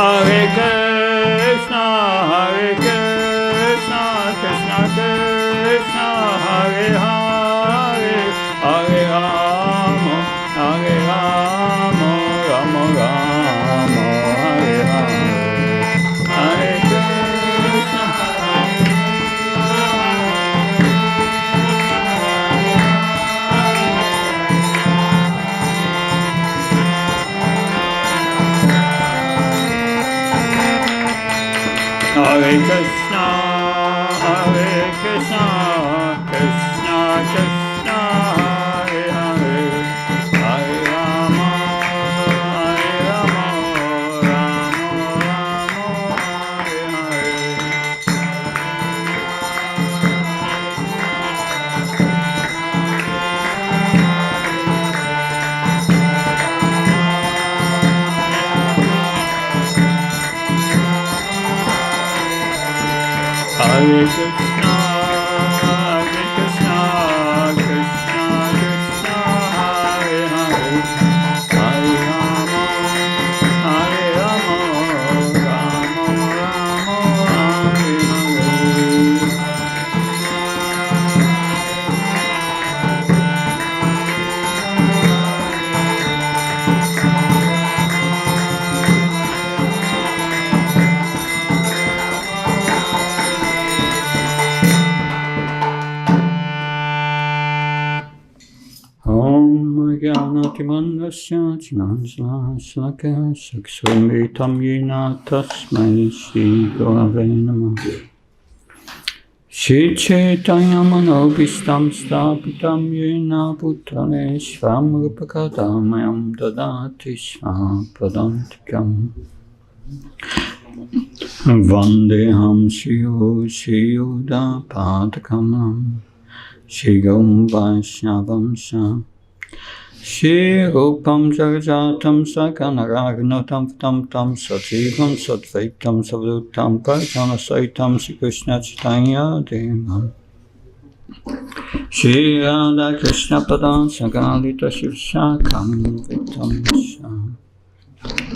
Hare Krishna, Krishna Krishna, Hare Hare, Hare Rama, Rama Rama, Hare Hare, Hare Krishna, Hare Krishna, Krishna Krishna, Hare Hare, Hare Rama, Rama Rama, Hare Hare. Hare Krishna, Krishna Krishna, Hare Hare, Hare Rama, Rama Rama, Hare Hare. Jnanatimanasya Jnansalakaya Saksvamitam Yena Tasmai Shri Gurave Namah. Shri Chaitanya Manobhistam Stapitam Yena Bhutale Svam Rupakadamayam Dadati Svapadantikam Vandeham Shriyoda Padakamam Shri Gom Vaishnavam Sha Shri Rupam Jagajatam Sakanaragnatam Tam Sajivam Satvaitam Savrutam Parjana Saitam Shri Krishna Chaitanya Devam Shri Radha Krishna Padan Sagalita Shivshakam Vitam Sham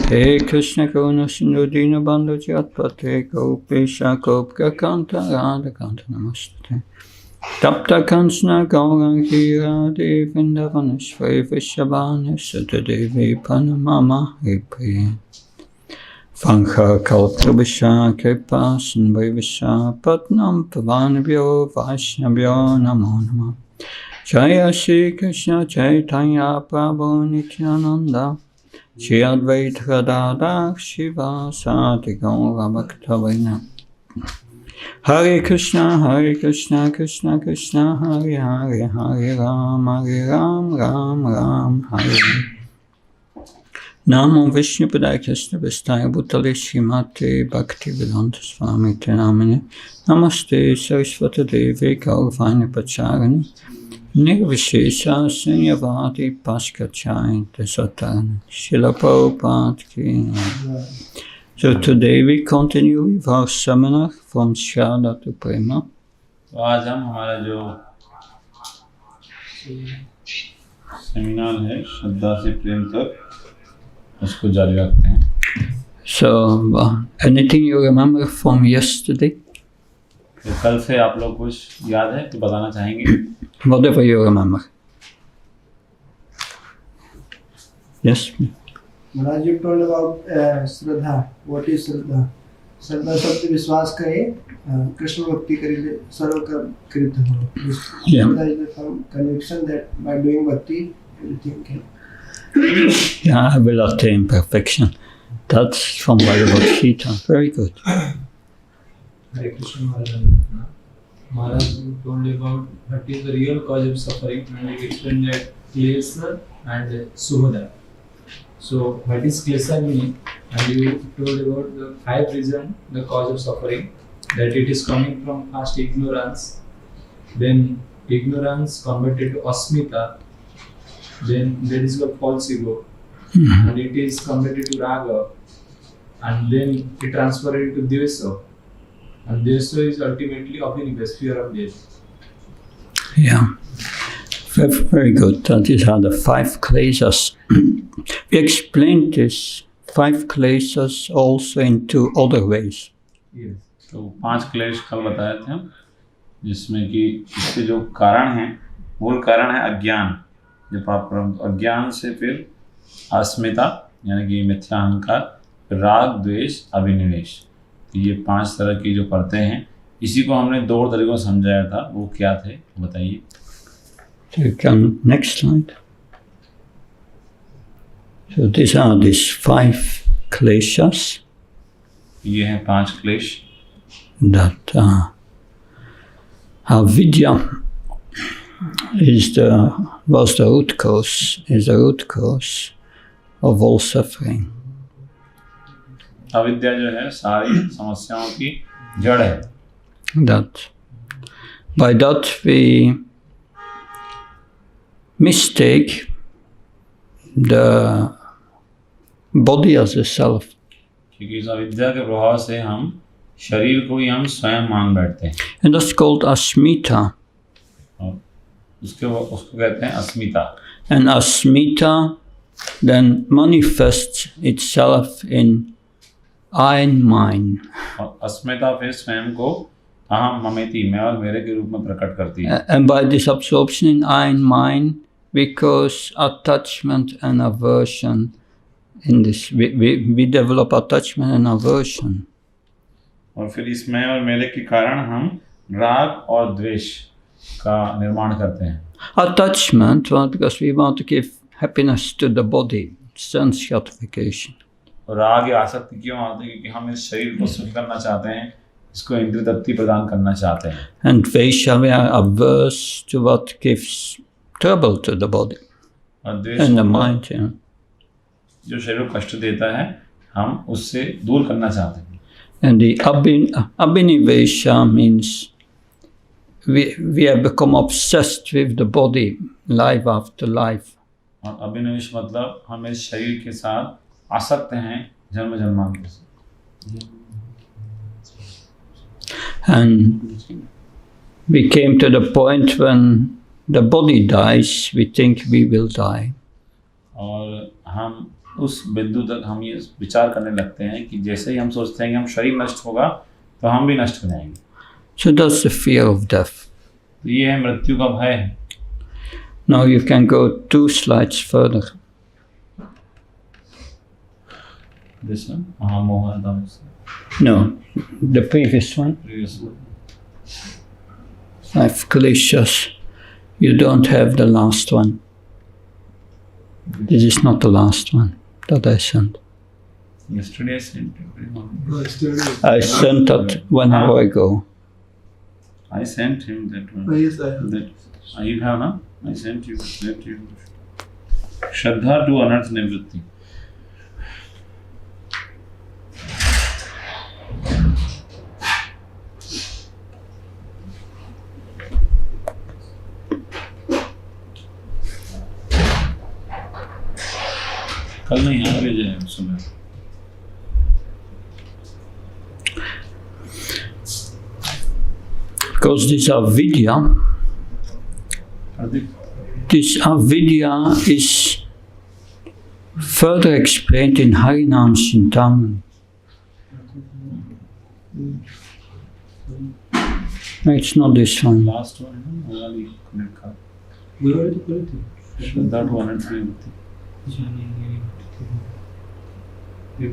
He Krishna Karuna Sindhu Dina Bandhu Jatpate Gopesha Gopka Kanta Radha Kanta Namaste Tapta Kanchana Gaurangi Radhe Vrindavaneshwari Vishabhani Sutadevi Panamama Hripriya Vankha Kalpabhisha Kripa Sindhuvisha Patnam Pavanabhyo Vaishnavyo Namo Namah Jaya Shri Krishna Chaitanya Prabhu Nityananda Shri Advaita Gadadhar Shivasati Gaura Bhaktavina Hare Krishna, Krishna Krishna, Hare Hare, Hare Ram, Ram Ram, Hare. Namo Vishnu Padaya Krishna Vistaya Bhutale Srimate Bhaktivedanta Swami Namine Namaste Saraswata Devi Gauravani Pacharani Nirvishesha Sunyavadi Paskachai Desatarani Srila Prabhupada Ki. So today we continue with our seminar from Shraddha to Prema. तो आज हम हमारा जो seminar है श्रद्धा से प्रेम तक उसको जारी रखते हैं. So anything you remember from yesterday? तो कल से आप लोग कुछ याद है तो बताना चाहेंगे? Whatever you remember. Yes. Maharaj, you told about Shraddha. What is Shraddha? Shraddha शब्द विश्वास करे, कृष्ण भक्ति करिले, सर्व कर्म कृत हो. Shraddha is the conviction that by doing bhakti, everything can. Yeah, I will attain perfection. That's from Bhagavad Gita. Very good. Hare Krishna Maharaj. Maharaj told about what is the real cause of suffering, and he explained that klesa and subhada. So what is klesa mean? And you told about the 5 reasons the cause of suffering, that it is coming from first ignorance, then ignorance converted to asmita, then there is a false ego, and it is converted to raga, and then it transferred into dvesa, and dvesa is ultimately abhinivesh, fear of death. Yeah. Very good. These are the 5 kleshas. We explained these 5 kleshas also in 2 other ways. तो 5 क्लेश कल बताए थे हम, जिसमें कि इसके जो कारण हैं, मूल कारण है अज्ञान, जो पाप अज्ञान से फिर अस्मिता यानी कि मिथ्या अहंकार, राग, द्वेष, अभिनिवेश। तो ये 5 तरह की जो परतें हैं, इसी को हमने 2 तरीकों से समझाया था। वो क्या थे बताइए। So you can next slide. So these 5 kleshas ये हैं 5 क्लेश that avidya was the root cause of all suffering. अविद्या जो है सारी समस्याओं की जड़ है। That by that we mistake the body as a self. क्योंकि इस अविद्या के प्रभाव से हम शरीर को ही हम स्वयं मान बैठते हैं। And that's called asmita. और उसको कहते हैं अस्मिता। And asmita then manifests itself in I and mine. और अस्मिता फिर स्वयं को अहम, ममेति, मैं और मेरे के रूप में प्रकट करती है। And by this absorption in I and mine, we cause attachment and aversion in this. We develop attachment and aversion. और फिर इस मैं और मेरे के कारण हम राग और द्वेष का निर्माण करते हैं। Attachment, well, because we want to give happiness to the body, sense gratification. राग या आसक्ति क्यों आते हैं? क्योंकि हम इस शरीर को सुखी करना चाहते हैं, इसको इंद्रिय तृप्ति प्रदान करना चाहते हैं। And Vaishya, we are averse to what gives trouble to the body और द्वेष and the mind. Yeah. जो शरीर को कष्ट देता है, हम उससे दूर करना चाहते हैं। And the abhinivesha means we have become obsessed with the body, life after life. और अभिनिवेश मतलब हम इस शरीर के साथ आसक्त हैं जन्म जन्मांतर से। And we came to the point when the body dies, we think we will die. और हम उस बिंदु तक हम ये विचार करने लगते हैं कि जैसे ही हम सोचते हैं कि हम शरीर नष्ट होगा तो हम भी नष्ट हो जाएंगे। So that's the fear of death. तो ये है मृत्यु का भय है। Now you can go 2 slides further. This one? महामोह आदम से। No, the previous one. Previous one. 5 kleshas. You don't have the last one. This is not the last one that I sent. Yesterday I sent it. I sent that 1 hour ago. I sent him that one. Yes, I have. That you have now? I sent you. Shraddha to anarth nivritti. कल नहीं यहाँ ले जाए सुबह। Because this avidya is further explained in Harinam Chintamani. No, it's not this one. Last one है ना, वाली connect का। We already put it. Shraddha to anarth nivritti। ये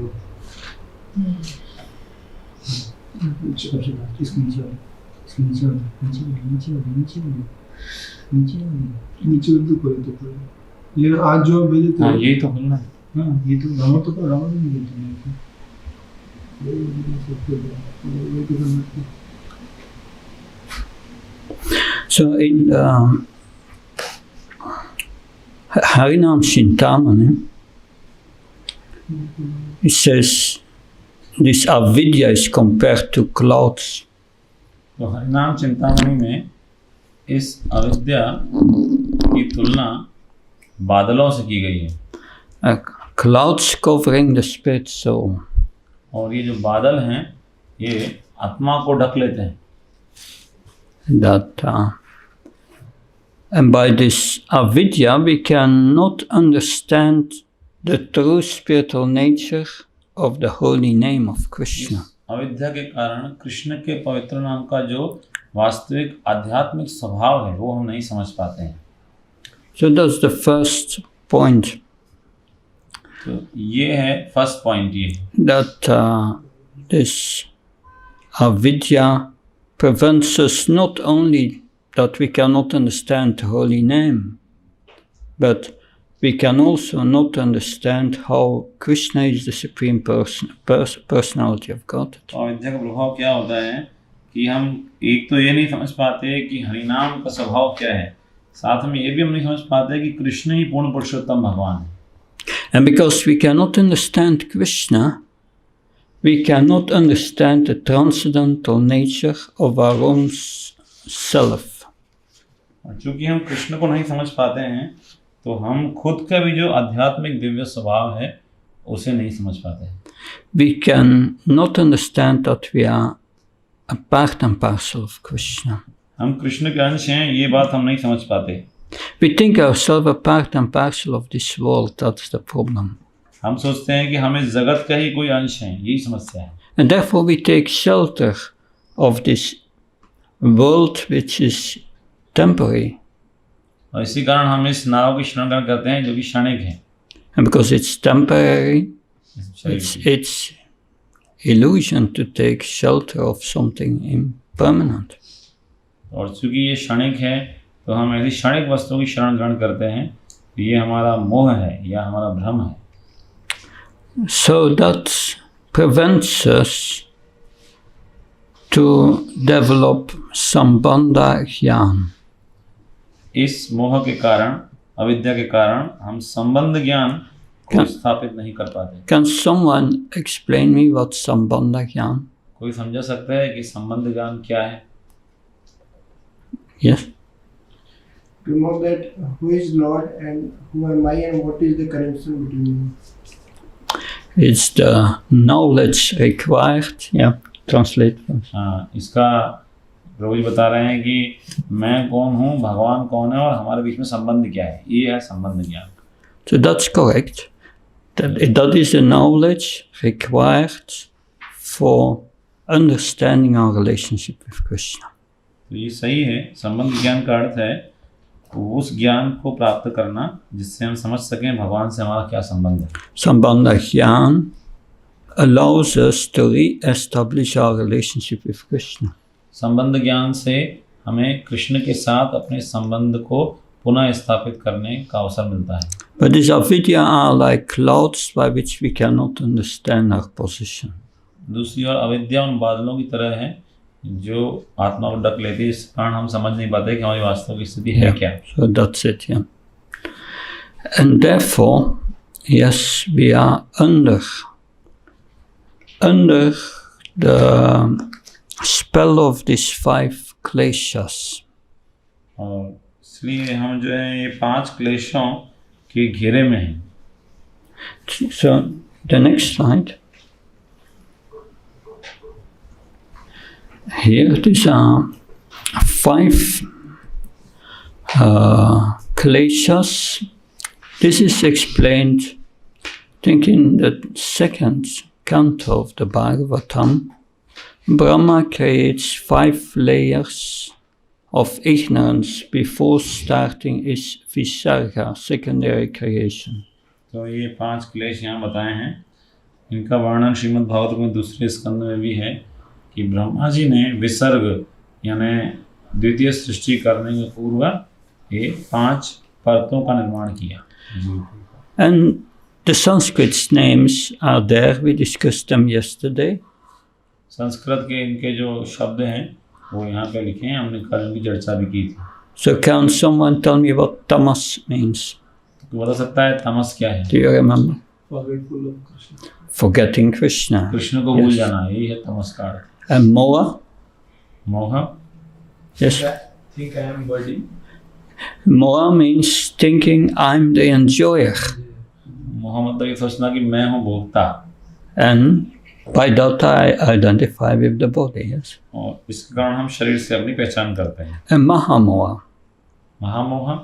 आज जो भेजे थे, हाँ यही तो खुलना है। हाँ ये तो रावण तो रावण नहीं भेजे मेरे को। So in Harinam Chintamani, it says this avidya is compared to clouds. तो हरिनाम चिंतामणि में इस अविद्या की तुलना बादलों से की गई है। Clouds covering the spirit soul. और ये जो बादल हैं ये आत्मा को ढक लेते हैं। That and by this avidya we cannot understand the true spiritual nature of the holy name of Krishna. अविद्या के कारण कृष्ण के पवित्र नाम का जो वास्तविक आध्यात्मिक स्वभाव है वो हम नहीं समझ पाते हैं. So that's the first point. तो ये है फर्स्ट पॉइंट, ये that this avidya prevents us not only that we cannot understand the holy name, but we can also not understand how Krishna is the supreme personality of God. तो अविद्या का प्रभाव क्या होता है कि हम एक तो ये नहीं समझ पाते कि हरिनाम का स्वभाव क्या है, साथ में ये भी हम नहीं समझ पाते कि कृष्ण ही पूर्ण पुरुषोत्तम भगवान है. And because we cannot understand Krishna, we cannot understand the transcendental nature of our own self. और चूंकि हम कृष्ण को नहीं समझ पाते हैं तो हम खुद का भी जो आध्यात्मिक दिव्य स्वभाव है उसे नहीं समझ पाते हैं. We can not understand that we are a part and parcel of Krishna. हम कृष्ण के अंश हैं, ये बात हम नहीं समझ पाते. We think ourselves a part and parcel of this world. That's the problem. हम सोचते हैं कि हम इस जगत का ही कोई अंश हैं, यही समस्या है. And therefore we take shelter of this world which is temporary. और इसी कारण हम इस नाव की शरण ग्रहण करते हैं जो कि क्षणिक है. And because it's temporary, it's illusion to take shelter of something impermanent. और चूंकि ये क्षणिक है तो हम ऐसी क्षणिक वस्तुओं की शरण ग्रहण करते हैं, ये हमारा मोह है या हमारा भ्रम है. So that prevents us to develop sambandha jnana. इस मोह के कारण, अविद्या के कारण हम संबंध ज्ञान को स्थापित नहीं कर पाते. Can someone explain me what sambandha jnana? कोई समझा सकता है कि संबंध ज्ञान क्या है? Yes. To know that who is Lord and who am I and what is the connection between them. It's the knowledge required. Yeah, translate. हाँ, इसका प्रभु जी बता रहे हैं कि मैं कौन हूँ, भगवान कौन है और हमारे बीच में संबंध क्या है. ये है संबंध ज्ञान. So that's correct. That is the knowledge required for understanding our relationship with Krishna. तो ये सही है. संबंध ज्ञान का अर्थ है उस ज्ञान को प्राप्त करना जिससे हम समझ सकें भगवान से हमारा क्या संबंध है. Sambandha jnana allows us to re-establish our relationship with Krishna. संबंध ज्ञान से हमें कृष्ण के साथ अपने संबंध को पुनः स्थापित करने का अवसर मिलता है. But these avidya are like clouds by which we cannot understand our position. दूसरी ओर अविद्या उन बादलों की तरह है जो आत्मा को ढक लेती है, इस कारण हम समझ नहीं पाते कि हमारी वास्तविक स्थिति है क्या. So that's it, yeah. And therefore, yes, we are under the spell of these 5 kleshas. और इसलिए हम जो है ये 5 क्लेशों के घेरे में हैं. So the next slide. Here these are 5 kleshas. This is explained, I think, in the 2nd canto of the Bhagavatam. Brahma creates 5 layers of ignorance before starting his visarga, secondary creation. तो ये 5 क्लेश यहाँ बताए हैं. इनका वर्णन श्रीमद् भागवत में दूसरे स्कंद में भी है कि ब्रह्मा जी ने विसर्ग यानी द्वितीय सृष्टि करने के पूर्व ये 5 परतों का निर्माण किया. And the Sanskrit names are there. We discussed them yesterday. Sanskrit के इनके जो शब्द हैं वो यहाँ पे लिखे हैं, हमने कल उनकी चर्चा भी की थी. So can someone tell me what tamas means? तो बता सकता है तमस क्या है? Do you remember? Forgetful of Krishna. Forgetting Krishna. Krishna को भूल जाना, यही है तमस का अर्थ. And moha? मोह. Yes. Think I am body. Moha means thinking I'm the enjoyer. मोह मतलब ये सोचना कि मैं हूँ भोक्ता. And by that I identify with the body, yes. और इसके कारण हम शरीर से अपनी पहचान करते हैं. And mahamoha. महामोह.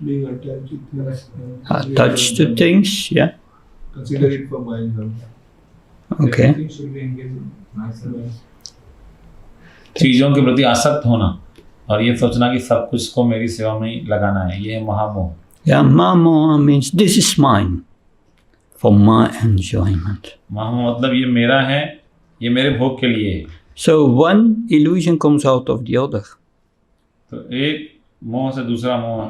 Being attached to things. Attached to things, yeah. Consider it for my enjoyment. Okay. Everything should be engaged in myself. चीज़ों के प्रति आसक्त होना और ये सोचना कि सब कुछ को मेरी सेवा में ही लगाना है, ये है महामोह। Yeah, mamo means this is mine for my enjoyment. महामोह मतलब ये मेरा है, ये मेरे भोग के लिए है। So one illusion comes out of the other. तो एक मोह से दूसरा मोह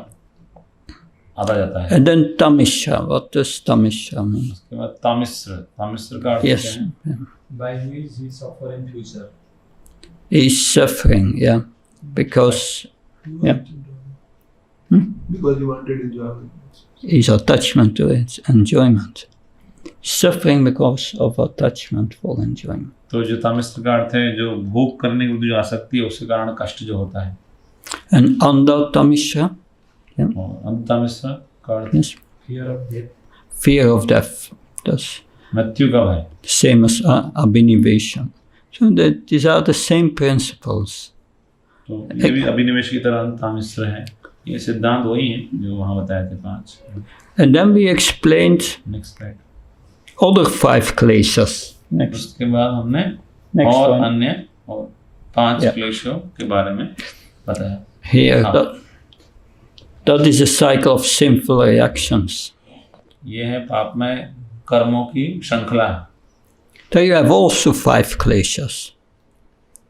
आता जाता है। And then tamisha. What does tamisha mean? उसके बाद तामिश्र का अर्थ Yes. क्या है? By which he suffer in future. He's suffering, yeah. Because Yeah. Because you wanted enjoyment. his attachment to it, enjoyment. Suffering because of attachment for enjoyment. तो जो तामिश्र का अर्थ है, जो भोग करने की जो आसक्ति है, उसके कारण कष्ट जो होता है। And under tamisha, और अंतामिश्र का अर्थ yes, Fear of death. fear of death. That's मृत्यु का भय। same as abhinivesha. So that these are the same principles. तो ये भी अभिनिवेश की तरह अंतामिश्र है। ये सिद्धांत वही है जो वहाँ बताए थे 5। And then we explained next slide. other 5 kleshas. Next. उसके बाद हमने Next और one. अन्य और 5 Yeah. क्लेशों के बारे में बताया। Here, Ah. that is a cycle of sinful reactions. ये है पापमय कर्मों की श्रृंखला। There you have also 5 kleshas.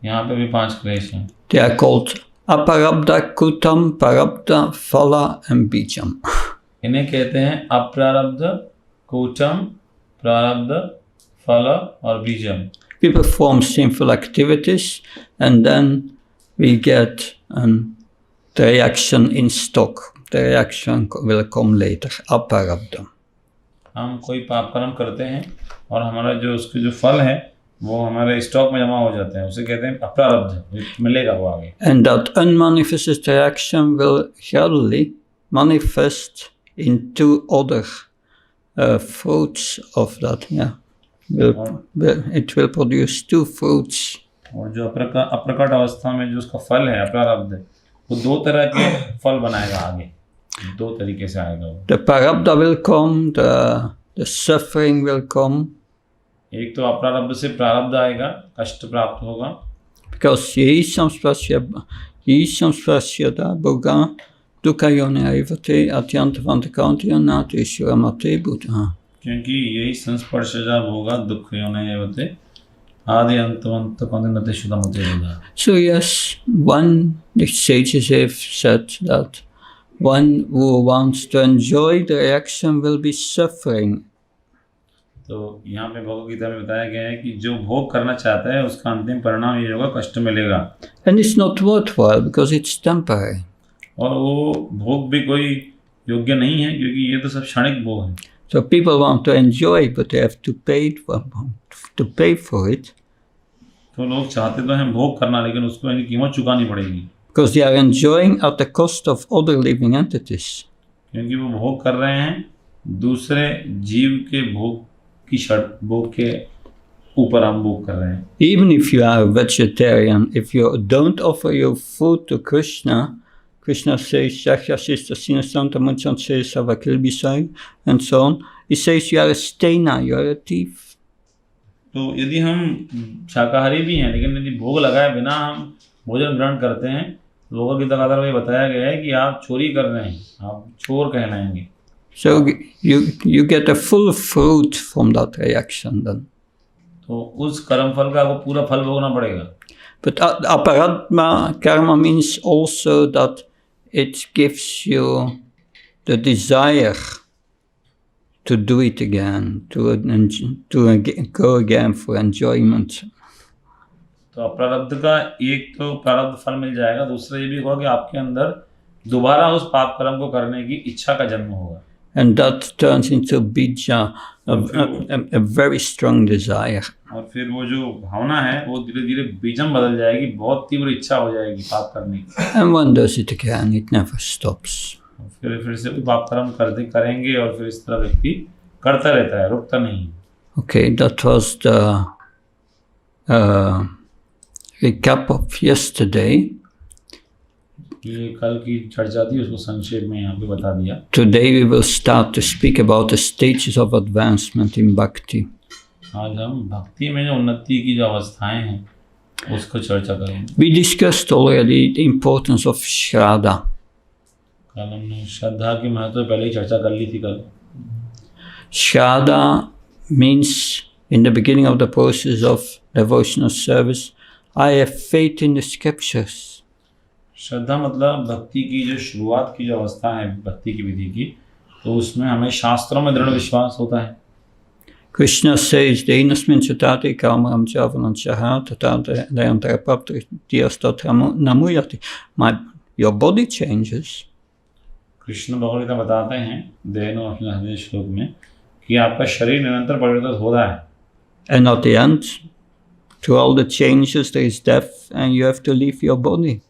यहाँ पे भी 5 क्लेश हैं। They are called aparabdha, kutam, parabdha, phala, and bijam. इन्हें कहते हैं अप्रारब्ध, कूटम, प्रारब्ध, फल और बीजम। We perform sinful activities and then we get the reaction in stock. The reaction will come later, aparabdha. हम कोई पाप कर्म करते हैं और हमारा जो उसके जो फल है वो हमारे स्टॉक में जमा हो जाते हैं, उसे कहते हैं अप्रारब्ध, मिलेगा वो आगे। And that unmanifested reaction will gradually manifest into other fruits of that. Yeah, it will produce 2 fruits. और जो अप्रकट अवस्था में जो उसका फल है अप्रारब्ध, वो 2 तरह के फल बनाएगा आगे, 2 तरीके से आएगा वो। The parabdha will come, the suffering will come. एक तो अप्रारब्ध से प्रारब्ध आएगा, कष्ट प्राप्त होगा। Because ye samspasyada bhoga dukkayone ayvate atyantavantakaunti annati shuramate buddha. क्योंकि यही संस्पर्शजा भोगा दुख योने एवते आदि अंतवंत कंदनते शुद्धमते होगा। So yes, the sages have said that one who wants to enjoy the reaction will be suffering. तो यहाँ पे भगवद गीता में बताया गया है कि जो भोग करना चाहता है उसका अंतिम परिणाम ये होगा, कष्ट मिलेगा। And it's not worthwhile because it's temporary. और वो भोग भी कोई योग्य नहीं है क्योंकि ये तो सब क्षणिक भोग है। So people want to enjoy, but they have to pay for it. तो लोग चाहते तो हैं भोग करना, लेकिन उसको इनकी कीमत चुकानी पड़ेगी। Because they are enjoying at the cost of other living entities. क्योंकि वो भोग कर रहे हैं दूसरे जीव के भोग की शर्त, भोग के ऊपर हम भोग कर रहे हैं। Even if you are a vegetarian, if you don't offer your food to Krishna, Krishna says, Shakyasista Sinasanta Munchanse Savakilbisai, and so on. He says you are a stainer, you are a thief. तो यदि हम शाकाहारी भी हैं लेकिन यदि भोग लगाए बिना हम भोजन ग्रहण करते हैं, लोगों की तकादर में बताया गया है कि आप चोरी कर रहे हैं, आप चोर कहलाएंगे। So you get a full fruit from that reaction then. तो उस कर्म फल का आपको पूरा फल भोगना पड़ेगा। But aparadma karma means also that it gives you the desire to do it again, to go again for enjoyment. तो अप्रारब्ध का एक तो प्रारब्ध फल मिल जाएगा, दूसरा ये भी होगा कि आपके अंदर दोबारा उस पाप कर्म को करने की इच्छा का जन्म होगा। And that turns into bija, a very strong desire. और फिर वो जो भावना है वो धीरे धीरे बीजम बदल जाएगी, बहुत तीव्र इच्छा हो जाएगी पाप करने की। And one does it again, it never stops. फिर से पाप कर्म करेंगे और फिर इस तरह व्यक्ति करता रहता है, रुकता नहीं। Okay, that was the recap of yesterday. ये कल की चर्चा थी, उसको संक्षेप में यहाँ पे बता दिया। Today we will start to speak about the stages of advancement in bhakti. आज हम भक्ति में जो उन्नति की जो अवस्थाएं हैं उसको चर्चा करेंगे। We discussed already the importance of Shraddha. कल हमने श्रद्धा की महत्व पहले ही चर्चा कर ली थी कल। Shraddha means, in the beginning of the process of devotional service, I have faith in the scriptures. श्रद्धा मतलब भक्ति की जो शुरुआत की जो अवस्था है भक्ति की विधि की, तो उसमें हमें शास्त्रों में दृढ़ विश्वास होता है। Krishna says, Deinasmin chatate kamaram chavanam chaha tatate dayantarapapta tiyastatra namuyati. Your body changes. Krishna Bhagavad Gita बताते हैं देनो अपने हृदय श्लोक में कि आपका शरीर निरंतर परिवर्तित हो रहा है। And at the end, through all the changes, there is death and you have to leave your body.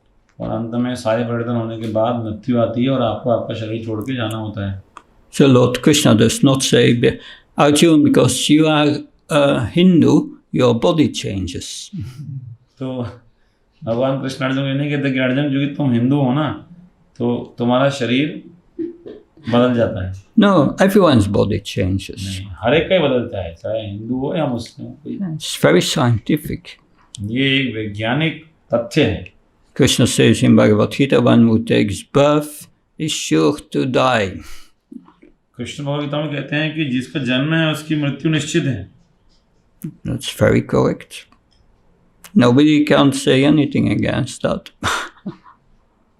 और अंत में सारे परिवर्तन होने के बाद मृत्यु आती है और आपको आपका शरीर छोड़ के जाना होता है। So Lord Krishna does not say, Arjuna, because you are a Hindu, your body changes. तो भगवान कृष्ण अर्जुन को नहीं कहते कि अर्जुन क्योंकि तुम हिंदू हो ना तो तुम्हारा शरीर बदल जाता है। No, everyone's body changes. नहीं, हर एक का ही बदलता है, चाहे हिंदू हो या मुस्लिम हो। It's very scientific. ये एक वैज्ञानिक तथ्य है। Krishna says in Bhagavad Gita, one who takes birth is sure to die. Krishna Bhagavad Gita में कहते हैं कि जिसका जन्म है उसकी मृत्यु निश्चित है। That's very correct. Nobody can say anything against that.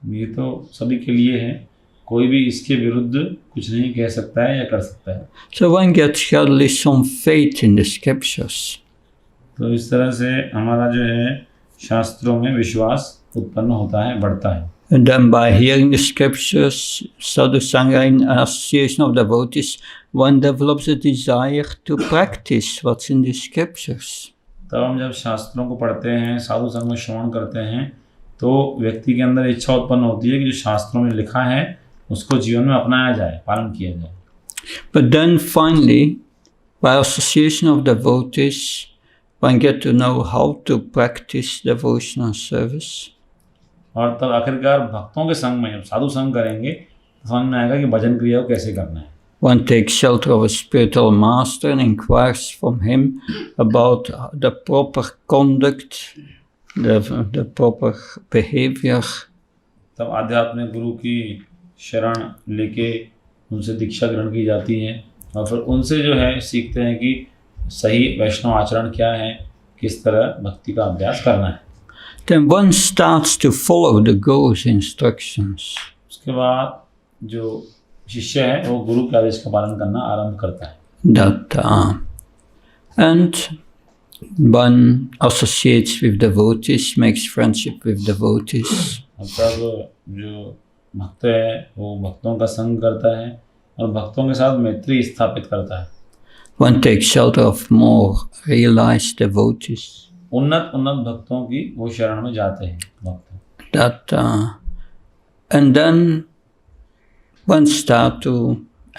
ये तो सभी के लिए है, कोई भी इसके विरुद्ध कुछ नहीं कह सकता है या कर सकता है। So one gets hardly some faith in the scriptures. तो इस तरह से हमारा जो है शास्त्रों में विश्वास उत्पन्न होता है, बढ़ता है। And then by hearing the scriptures, sadhu sangha in association of devotees, one develops a desire to practice what's in the scriptures. तब हम जब शास्त्रों को पढ़ते हैं, साधु संग में श्रवण करते हैं, तो व्यक्ति के अंदर इच्छा उत्पन्न होती है कि जो शास्त्रों में लिखा है उसको जीवन में अपनाया जाए, पालन किया जाए। But then finally, by association of devotees, one get to know how to practice devotional service. और तब आखिरकार भक्तों के संग में जब साधु संग करेंगे तो समझ में आएगा कि भजन क्रिया को कैसे करना है। One takes shelter of a spiritual master and inquires from him about the proper conduct, the proper behavior. तब आध्यात्मिक गुरु की शरण लेके उनसे दीक्षा ग्रहण की जाती है और फिर उनसे जो है सीखते हैं कि सही वैष्णव आचरण क्या है, किस तरह भक्ति का अभ्यास करना है। Then one starts to follow the Guru's instructions. उसके बाद जो शिष्य है वो गुरु के आदेश का पालन करना आरंभ करता है। And one associates with devotees, makes friendship with devotees. तब जो भक्त है वो भक्तों का संग करता है और भक्तों के साथ मैत्री स्थापित करता है। One takes shelter of more realized devotees. उन्नत भक्तों की वो शरण में जाते हैं भक्त। And then one start to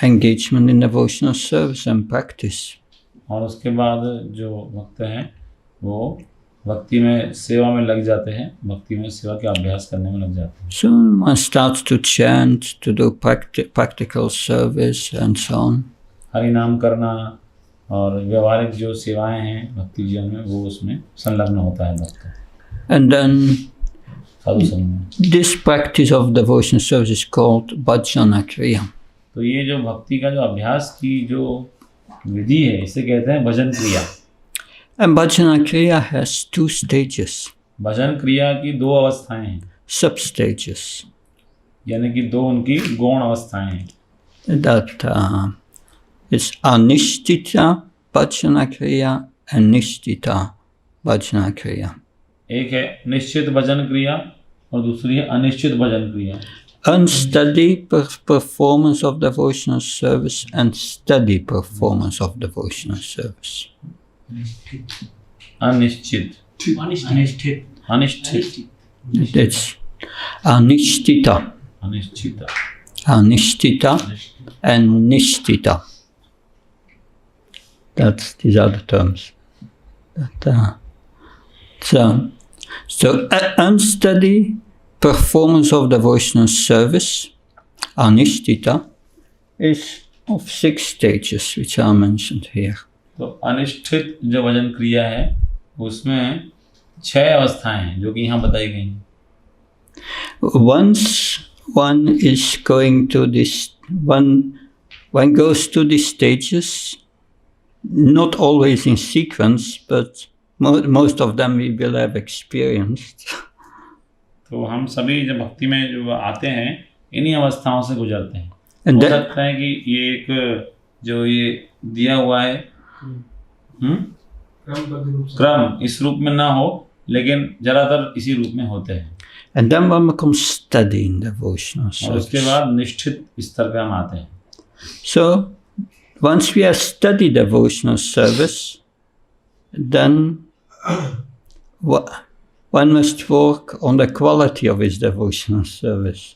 engagement in devotional service and practice. और उसके बाद जो भक्त हैं वो भक्ति में सेवा में लग जाते हैं, भक्ति में सेवा के अभ्यास करने में लग जाते हैं। So one starts to chant, to do practical service and so on. Hari नाम करना और व्यवहारिक जो सेवाएं हैं भक्ति जीवन में वो उसमें संलग्न होता है भक्त। And then साधु संग में this practice of devotional service is called bhajana kriya. तो ये जो भक्ति का जो अभ्यास की जो विधि है इसे कहते हैं भजन क्रिया। And bhajana kriya has two stages. भजन क्रिया की दो अवस्थाएं हैं, Sub-stages. यानी कि दो उनकी गौण अवस्थाएं हैं। That is anishtita bhajana kriya and nishtita bhajana kriya. एक है निश्चित भजन क्रिया और दूसरी है अनिश्चित भजन क्रिया। Unsteady performance of devotional service and steady performance of devotional service. अनिश्चित That's anishtita and nishtita. These are the terms. So unsteady performance of devotional service, anishtita, is of 6 stages which are mentioned here. तो अनिष्ठित जो भजन क्रिया है उसमें 6 अवस्थाएं हैं जो कि यहाँ बताई गई हैं. Once one is going to this, one goes to these stages, not always in sequence, but most of them we will have experienced. तो हम सभी जब भक्ति में जो आते हैं इन्हीं अवस्थाओं से गुजरते हैं. And हो that, सकता है कि ये एक जो ये दिया हुआ है क्रम इस रूप में ना हो, लेकिन ज़्यादातर इसी रूप में होते हैं. and then one becomes steady in devotional और service. उसके बाद निश्चित स्तर पे हम आते हैं. So, once we have studied devotional service, then one must work on the quality of his devotional service.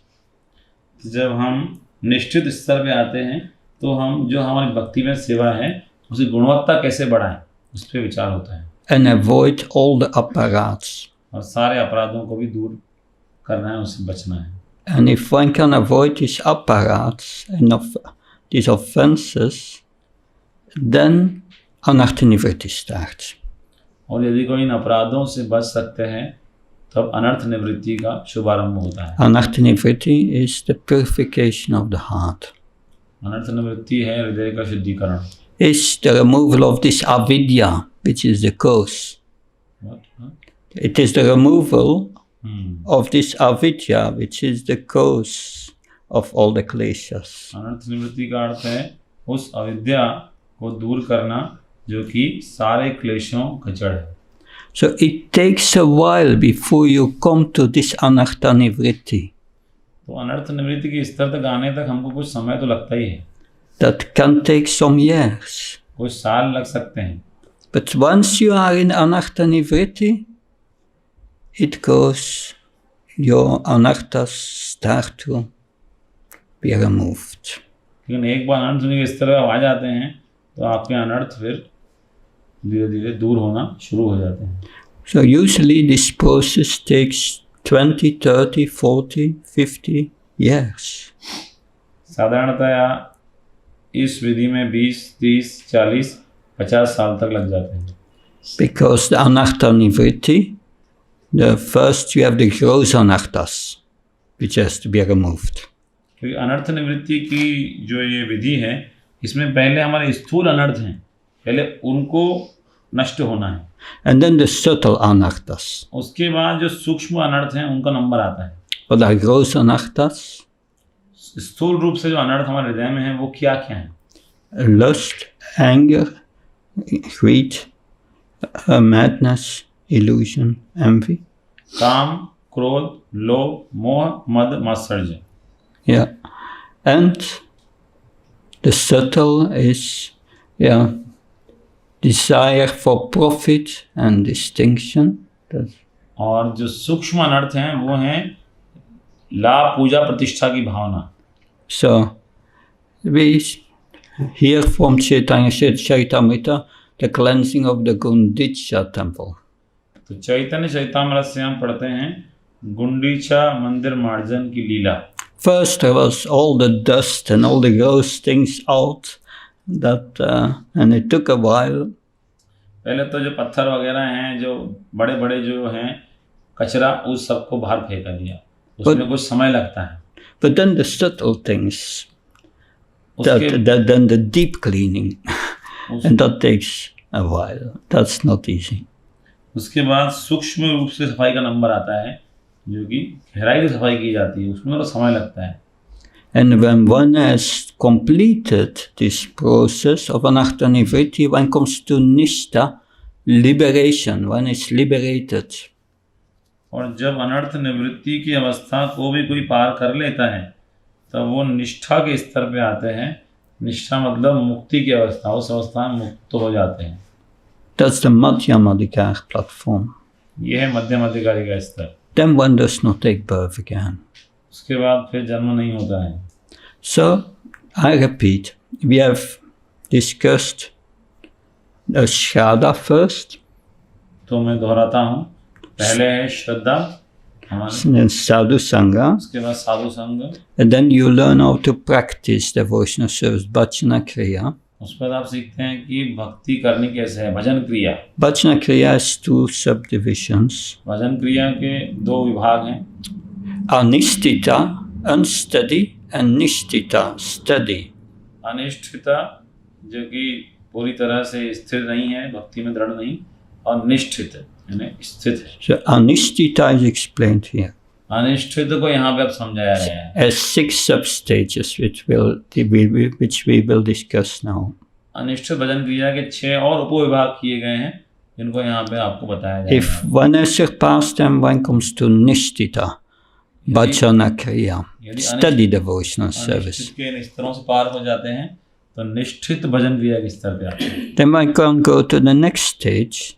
जब हम निश्चित स्तर पे आते हैं तो हम जो हमारी भक्ति में सेवा है उसकी गुणवत्ता कैसे बढ़ाएं उस पर विचार होता है. And avoid all the apparats. और सारे अपराधों को भी दूर करना है, उससे बचना है. And if one can avoid these apparats and these offenses, then anartha-nivritti starts. और यदि कोई इन अपराधों से बच सकते हैं तब अनर्थ निवृत्ति का शुभारंभ होता है. Anartha-nivritti is the purification of the heart. अनर्थ निवृत्ति है हृदय का शुद्धिकरण. It's the removal of this avidya, which is the cause. It is the removal of this avidya, which is the cause of all the kleshas. अनर्थ निवृत्ति का अर्थ है उस अविद्या को दूर करना जो कि सारे क्लेशों का जड़ है. So it takes a while before you come to this anartha-nivritti. तो अनर्थ निवृत्ति के स्तर तक आने तक हमको कुछ समय तो लगता ही है. That can take some years. कुछ साल लग सकते हैं. But once you are in anartha-nivritti, it goes, your anarthas start to be removed. लेकिन एक बार अनर्थ निवृत्ति के स्तर पर आ जाते हैं तो आपके अनर्थ फिर धीरे धीरे दूर होना शुरू हो जाते हैं. So usually this process takes 20, 30, 40, 50 years. साधारणतया इस विधि में 20, 30, 40, 50 साल तक लग जाते हैं. Because the anartha-nivritti, the first you have the gross anarthas, which has to be removed. क्योंकि अनर्थ निवृत्ति की जो ये विधि है इसमें पहले हमारे स्थूल अनर्थ हैं, पहले उनको नष्ट होना है. And then the subtle anarthas. उसके बाद जो सूक्ष्म अनर्थ हैं उनका नंबर आता है. But the gross anarthas, स्थूल रूप से जो अनर्थ हमारे हृदय में है वो क्या क्या है? lust, anger, greed, madness, illusion, envy. काम, क्रोध, लोभ, मोह, मद, मात्सर्य. Yeah. And the subtle is, desire for profit and distinction. और जो सूक्ष्म अनर्थ हैं वो हैं लाभ, पूजा, प्रतिष्ठा की भावना. So we hear from Chaitanya Charitamrita the cleansing of the Gundicha temple. तो चैतन्य चैतामृत से हम पढ़ते हैं गुंडीचा मंदिर मार्जन की लीला. First there was all the dust and all the gross things out, that and it took a while. पहले तो जो पत्थर वगैरह हैं, जो बड़े बड़े जो हैं कचरा, उस सबको बाहर फेंका दिया. उसमें कुछ समय लगता है. But then the subtle things, then the deep cleaning, and that takes a while. That's not easy. उसके बाद सूक्ष्म रूप से सफाई का नंबर आता है जो कि गहराई से सफाई की जाती है, उसमें तो समय लगता है. And when one has completed this process of anartha-nivritti, one comes to nishtha, liberation, one is liberated. और जब अनर्थ निवृत्ति की अवस्था को भी कोई पार कर लेता है तब वो निष्ठा के स्तर पे आते हैं. निष्ठा मतलब मुक्ति की अवस्था, उस अवस्था में मुक्त हो जाते हैं. That's the madhyamadikar platform. ये है मध्यम अधिकारी का स्तर. Then one does not take birth again. उसके बाद फिर जन्म नहीं होता है. So, I repeat, we have discussed the Shraddha first. तो मैं दोहराता हूँ, पहले है श्रद्धा, हमारे, then sadhu sangha, उसके बाद साधु संग, and then you learn how to practice devotional service, bhajana kriya. उसके बाद आप सीखते हैं कि भक्ति करनी कैसे है, भजन क्रिया। Bhajana kriya has two subdivisions. भजन क्रिया के दो विभाग हैं, Anisthita, unsteady, and nishtita, steady. अनिष्ठिता जो कि पूरी तरह से स्थिर नहीं है, भक्ति में दृढ़ नहीं, और निष्ठित यानी स्थित है। So anisthita is explained here अनिष्ठित को यहाँ पे अब समझाया गया है as 6 substages, which we will discuss now. अनिष्ठित भजन क्रिया के 6 और उपविभाग किए गए हैं, जिनको यहाँ पे आपको बताया जाएगा। If one has surpassed them, one comes to nishtita, bhajana kriya, steady devotional service. अनिष्ठित के इन स्तरों से पार हो जाते हैं तो निष्ठित भजन क्रिया के स्तर पे आते हैं। Then one can go to the next stage,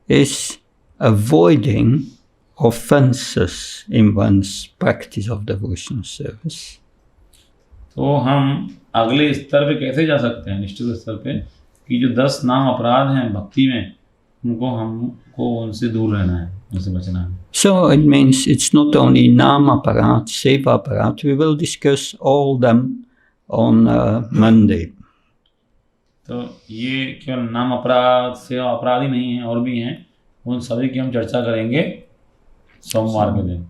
is avoiding offenses in one's practice of devotional service. तो हम अगले स्तर पे कैसे जा सकते हैं, निष्ठित स्तर पे, कि जो 10 नाम अपराध हैं भक्ति में, उनको हमको उनसे दूर रहना है, उनसे बचना है। So it means it's not only nama parat, seva parat. We will discuss all them on Monday. तो ये केवल नाम अपराध, सेवा अपराध ही नहीं है, और भी हैं, उन सभी की हम चर्चा करेंगे सोमवार के दिन।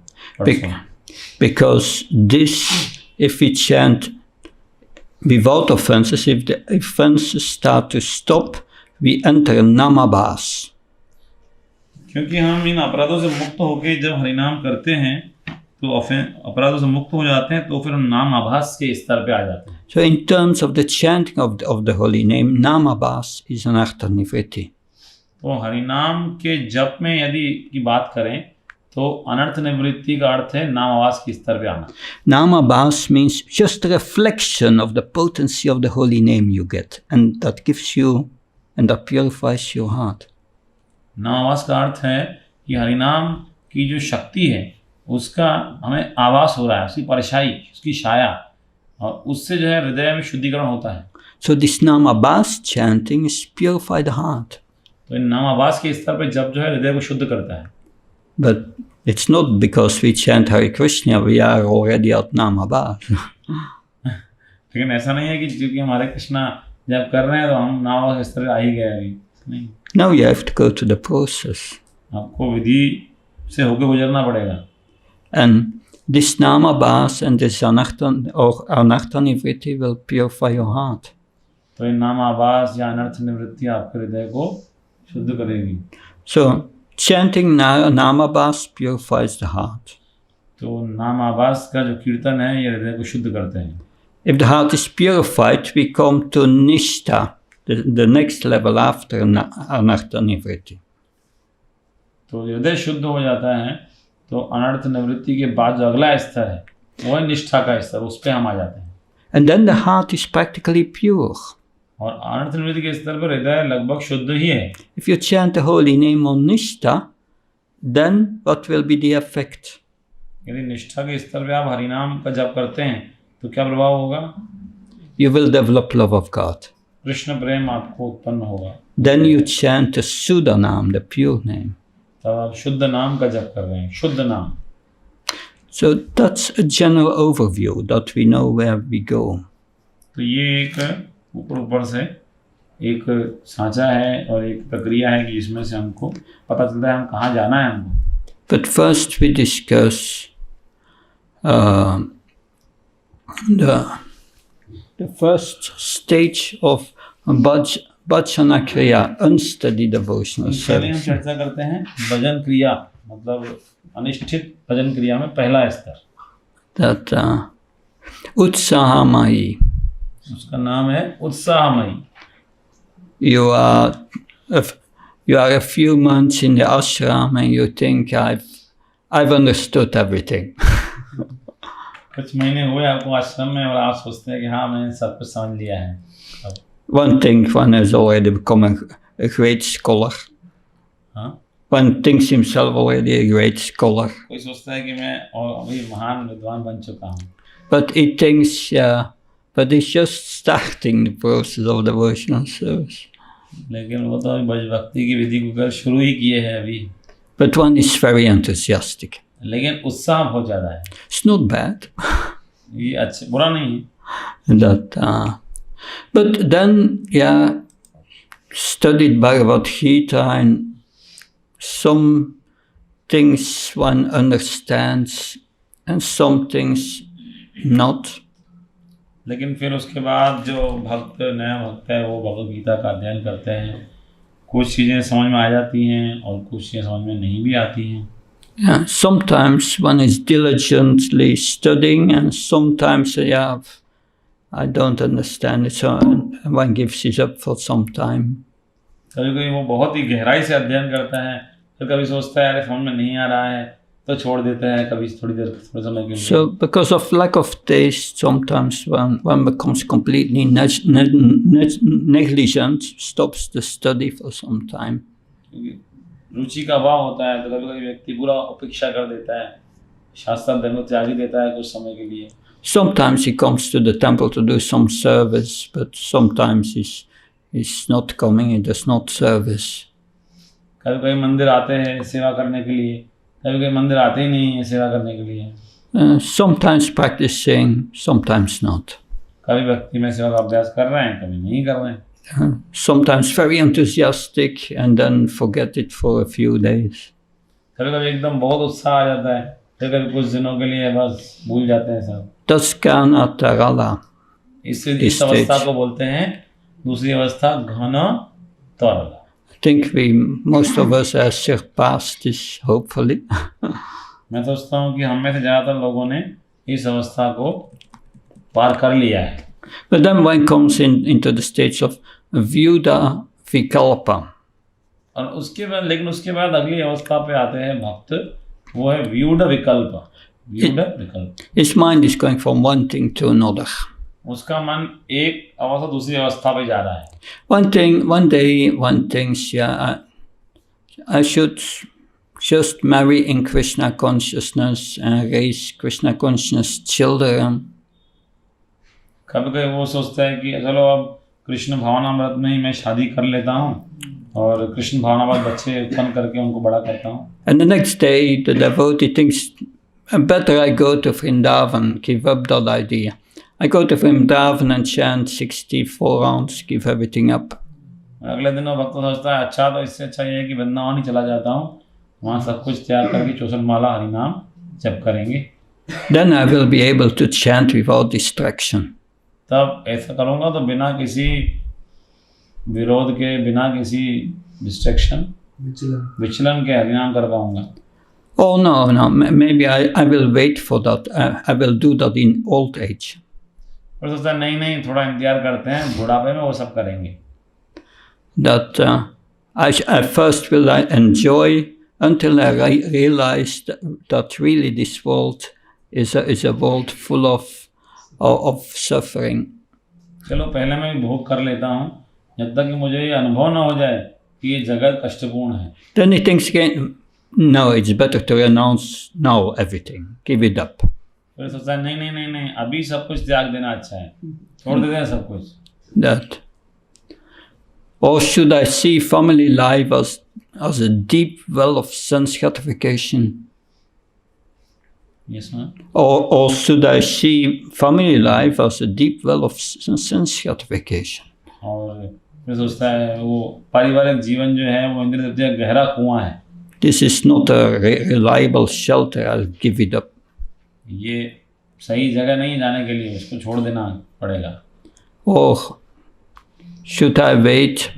Because this, if we chant without offenses, if the offenses start to stop, we enter namabhas. क्योंकि हम इन अपराधों से मुक्त होकर जब हरिनाम करते हैं तो अपराधों से मुक्त हो जाते हैं, तो फिर हम नाम आभास के स्तर पे आ जाते हैं। So in terms of the chanting of the holy name, namabhas is an artha-nivritti. तो हरिनाम के जप में यदि की बात करें तो अनर्थ निवृत्ति का अर्थ है नाम आभास के स्तर पे आना। Namabhas means just a reflection of the potency of the holy name you get, and that gives you, and that purifies your heart. नाम आभास का अर्थ है कि हरिनाम की जो शक्ति है उसका हमें आभास हो रहा है, उसकी परछाई, उसकी छाया, और उससे जो है हृदय में शुद्धिकरण होता है। So this namabhas chanting is purify the heart. तो इन नाम आभास के स्तर पे जब जो है हृदय को शुद्ध करता है। But it's not because we chant Hare Krishna, we are already at namabhas. लेकिन ऐसा नहीं है कि क्योंकि हम हरे कृष्णा जब कर रहे हैं तो हम नाम आभास के स्तर पे आ ही गए अभी, नहीं। Now you have to go to the process. आपको विधि से होकर गुजरना पड़ेगा। And this namabhas and this anartha-nivritti will purify your heart. तो इन नाम आभास या अनर्थ निवृत्ति आपके हृदय को शुद्ध करेगी। So chanting namabhas purifies the heart. तो नाम आभास का जो कीर्तन है ये हृदय को शुद्ध करते हैं। If the heart is purified, we come to nishtha, the next level after anartha-nivritti. तो हृदय शुद्ध हो जाता है तो अनर्थ निवृत्ति के बाद जो अगला स्तर है वो है निष्ठा का स्तर, उस पर हम आ जाते हैं। And then the heart is practically pure. और अनर्थ निवृत्ति के स्तर पर हृदय लगभग शुद्ध ही है। If you chant the holy name on nishtha, then what will be the effect? यदि निष्ठा के स्तर पे आप हरिनाम का जप करते हैं तो क्या प्रभाव होगा? You will develop love of God. Krishna प्रेम आपको उत्पन्न होगा। Then you chant the Suddha Nam, the pure name. तब आप शुद्ध नाम का जप कर रहे हैं, शुद्ध नाम। So that's a general overview that we know where we go. तो ये एक ऊपर से एक सांचा है और एक प्रक्रिया है कि इसमें से हमको पता चलता है हम कहाँ जाना है हमको। But first we discuss the first stage of bhajana kriya, unsteady devotional पहले हम service. चर्चा करते हैं भजन क्रिया, मतलब अनिष्ठित भजन क्रिया में पहला स्तर। That utsahamai. उसका नाम है उत्साहमयी। You are a few months in the ashram and you think I've understood everything. कुछ महीने हुए आपको आश्रम में और आप सोचते हैं कि हाँ मैंने सब कुछ समझ लिया है। One has already become a great scholar. हाँ? One thinks himself already a great scholar. कोई सोचता है कि मैं और अभी महान विद्वान बन चुका हूँ। But he thinks, but he's just starting the process of devotional service. लेकिन वो तो अभी भक्ति की विधि को शुरू ही किए हैं अभी। But one is very enthusiastic. लेकिन उत्साह बहुत ज़्यादा है। It's not bad. ये अच्छा बुरा नहीं है। That, but then, studied Bhagavad Gita, and some things one understands and some things not. लेकिन फिर उसके बाद जो नया भक्त है वो भगवद गीता का अध्ययन करते हैं, कुछ चीज़ें समझ में आ जाती हैं और कुछ चीज़ें समझ में नहीं भी आती हैं। Yeah, sometimes one is diligently studying, and sometimes I don't understand it, so one gives it up for some time. कभी कभी वो बहुत ही गहराई से अध्ययन करता है, फिर कभी सोचता है अरे समझ में नहीं आ रहा है तो छोड़ देता है, कभी थोड़े समय के लिए। So because of lack of taste, sometimes one becomes completely negligent, stops the study for some time. रुचि का अभाव होता है तो कभी कभी व्यक्ति पूरा उपेक्षा कर देता है, शास्त्र अध्ययन को त्याग देता है कुछ समय के लिए। Sometimes he comes to the temple to do some service, but sometimes he's not coming, he does not service. कभी कभी मंदिर आते हैं सेवा करने के लिए, कभी कभी मंदिर आते ही नहीं है सेवा करने के लिए। Sometimes practicing, sometimes not. कभी भक्ति में सेवा का अभ्यास कर रहे हैं, कभी नहीं कर रहे हैं। Sometimes very enthusiastic and then forget it for a few days. कभी कभी एकदम बहुत उत्साह आ जाता है, फिर कभी कुछ दिनों के लिए बस भूल जाते हैं सब। Taskana Tarala. इस अवस्था को बोलते हैं दूसरी अवस्था घन तरल। I think most of us have surpassed this, hopefully. मैं सोचता हूँ कि हम में से ज़्यादातर लोगों ने इस अवस्था को पार कर लिया है। But then one comes into the states of Vyuda Vikalpa. और लेकिन उसके बाद अगली अवस्था पे आते हैं भक्त, वो है व्यूढ़ विकल्प। व्यूढ़ विकल्प, His mind is going from one thing to another. उसका मन एक अवस्था दूसरी अवस्था पे जा रहा है। One day one thinks, I should just marry in Krishna consciousness and raise Krishna conscious children. कभी कभी वो सोचता है कि चलो अब कृष्ण भावनामृत में ही मैं शादी कर लेता हूँ और कृष्ण भावनामृत बच्चे उत्पन्न करके उनको बड़ा करता हूँ। And the next day the devotee thinks, better I go to Vrindavan, give up that idea. I go to Vrindavan and chant 64 rounds, give everything up. अगले दिन वो भक्त सोचता है अच्छा तो इससे अच्छा ये है कि वृंदावन ही चला जाता हूँ, वहाँ सब कुछ त्याग करके 64 माला हरिनाम जप करेंगे। Then I will be able to chant without distraction. तब ऐसा करूँगा तो बिना किसी विरोध के, बिना किसी डिस्ट्रैक्शन विचलन के हरिनाम कर पाऊँगा। Oh no, maybe I will wait for that. I will do that in old age. और सोचता नहीं थोड़ा इंतजार करते हैं, बुढ़ापे में वो सब करेंगे। That I first will enjoy until I realize that really this world is a world full of suffering. चलो पहले मैं भोग कर लेता हूँ जब तक कि मुझे ये अनुभव ना हो जाए कि ये जगत कष्टपूर्ण है। Then he thinks again, no, it's better to renounce now everything, give it up. फिर सोचता है नहीं अभी सब कुछ त्याग देना अच्छा है, छोड़ देते हैं सब कुछ। That, or should I see family life as a deep well of sense gratification? Yes, ma'am. Or should I see family life as a deep well of sense gratification? और फिर सोचता है वो पारिवारिक जीवन जो है वो इंद्रिय तृप्ति का गहरा कुआं है। This is not a reliable shelter, I'll give it up. ये सही जगह नहीं जाने के लिए, इसको छोड़ देना पड़ेगा। Or should I wait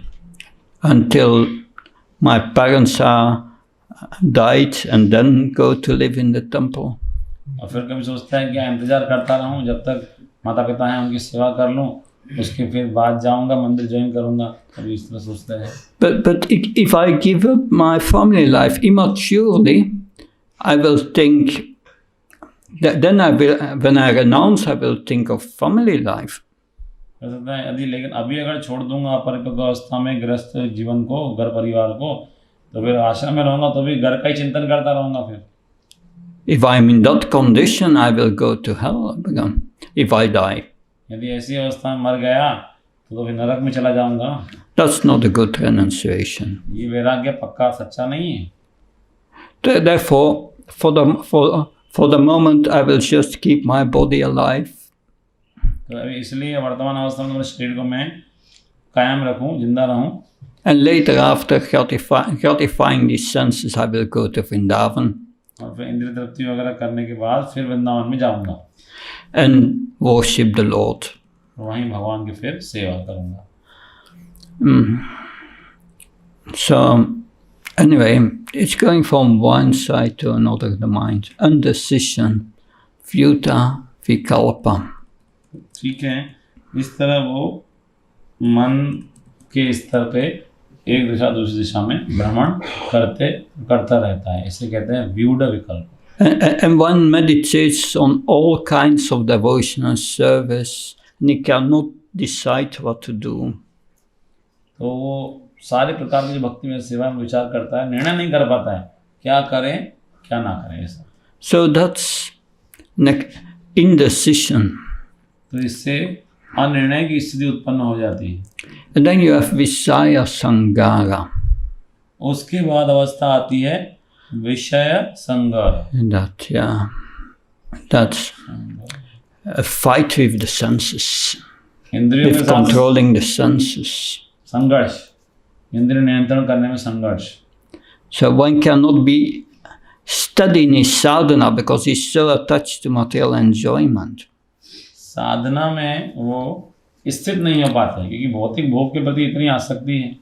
until my parents are died and then go to live in the temple? और फिर कभी सोचता है कि इंतजार करता रहूं जब तक माता पिता हैं उनकी सेवा कर लूं, उसके फिर बाद जाऊंगा मंदिर ज्वाइन करूंगा, कभी इस तरह सोचता है। But if I give up my family life immaturely, I will think that then when I renounce, I will think of family life. यदि लेकिन अभी अगर छोड़ दूंगा परिपक्व अवस्था में गृहस्थ जीवन को, घर परिवार को, तो फिर आश्रम में रहूंगा तो भी घर का ही चिंतन करता रहूंगा। फिर If I am in that condition, I will go to hell if I die. यदि ऐसी अवस्था में मर गया तो फिर नरक में चला जाऊंगा। That's not a good renunciation. ये वैराग्य पक्का सच्चा नहीं है। Therefore, for the moment, I will just keep my body alive. तो अभी इसलिए वर्तमान अवस्था में अपने शरीर को मैं कायम रखूं, जिंदा रहूं. And later, after gratifying these senses, I will go to Vrindavan. और फिर इंद्रिय तृप्ति वगैरह करने के बाद फिर वृंदावन में जाऊंगा. And worship the Lord. वहीं भगवान की फिर सेवा करूंगा. So, anyway, it's going from one side to another, the mind. Undecision, vyuta, vikalpa. ठीक है, इस तरह वो मन के स्तर पे एक दिशा दूसरी दिशा में भ्रमण करता रहता है. इसे कहते हैं व्यूढ़ विकल्प. And one meditates on all kinds of devotional service, and he cannot decide what to do. तो वो सारे प्रकार की भक्ति में सेवा में विचार करता है, निर्णय नहीं कर पाता है क्या करें क्या ना करें. ऐसा. So that's indecision. तो इससे अनिर्णय की स्थिति उत्पन्न हो जाती है. And then you have Visaya Sangara. उसके बाद अवस्था आती है विषय संगार. That's a fight with the senses, इंद्रियों with के साथ controlling the senses. संघर्ष, इंद्रिय नियंत्रण करने में संघर्ष. So one cannot be steady in his sadhana because he's so attached to material enjoyment. साधना में वो स्थित नहीं हो पाते हैं क्योंकि भौतिक भोग के प्रति इतनी आसक्ति है.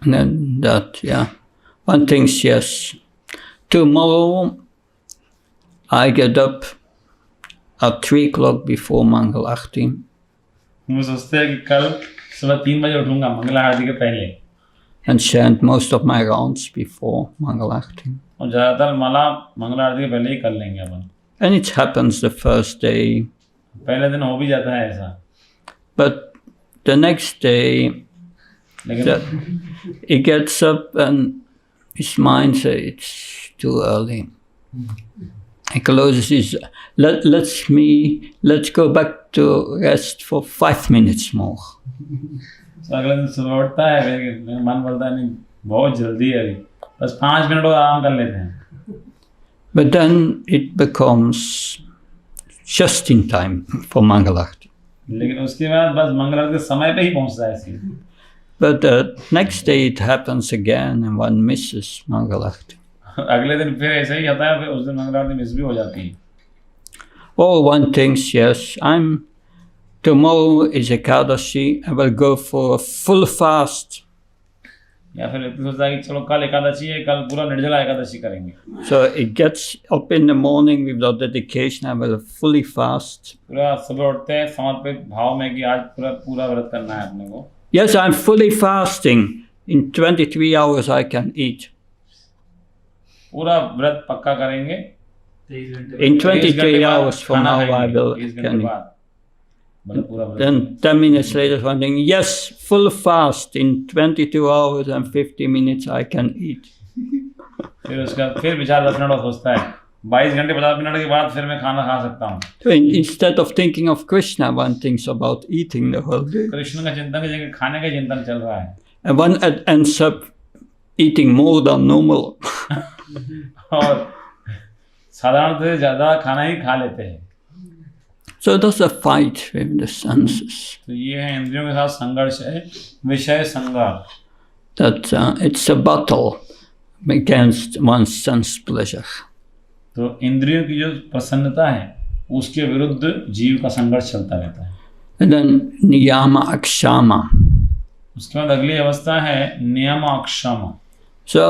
And that, one thinks, yes, tomorrow I get up at 3 o'clock before Mangal Aarti. वो सोचते हैं कि कल सुबह 3 बजे उठूंगा मंगला आरती के पहले. And chant most of my rounds before Mangal Aarti. और ज़्यादातर माला मंगला आरती के पहले ही कर लेंगे अपन. And it happens the first day. पहले दिन हो भी जाता है ऐसा. But the next day, he gets up and his mind says it's too early. He closes his. Let's go back to rest for 5 minutes more. तो अगले दिन सुबह उठता है फिर मन बोलता है नहीं बहुत जल्दी है अभी बस 5 मिनट और आराम कर लेते हैं. But then it becomes just in time for Mangal Aarti. लेकिन उसके बाद बस मंगल आरती के समय पे ही पहुंचता है ऐसे. But the next day it happens again and one misses Mangal Aarti. अगले दिन फिर ऐसे ही आता है फिर उस दिन मंगल आरती मिस भी हो जाती है. Or one thinks, yes, tomorrow is Ekadashi, I will go for a full fast. या फिर व्यक्ति सोचता है कि चलो कल एकादशी है कल पूरा निर्जला एकादशी करेंगे. So it gets up in the morning with the dedication, I will fully fast. पूरा सुबह उठते हैं समर्पित भाव में कि आज पूरा व्रत करना है अपने को. Yes, I'm fully fasting. In 23 hours I can eat. पूरा व्रत पक्का करेंगे. In 23 hours from now I will can eat. Then 10 minutes later something, yes, full fast. In 22 hours and 50 minutes I can eat. फिर उसका फिर विचार 10 minute सोचता है 22 घंटे 50 मिनट के बाद फिर मैं खाना खा सकता हूँ. So instead of thinking of Krishna, one thinks about eating the whole day. Krishna का चिंतन की जगह खाने का चिंतन चल रहा है. And one ends up eating more than normal. और साधारण से ज़्यादा खाना ही खा लेते हैं. So that's a fight with the senses. तो ये है इंद्रियों के साथ संघर्ष है विषय संघार. That it's a battle against one's sense pleasure. तो इंद्रियों की जो प्रसन्नता है उसके विरुद्ध जीव का संघर्ष चलता रहता है. And then niyama akshama. उसके बाद अगली अवस्था है नियम अक्षमा. So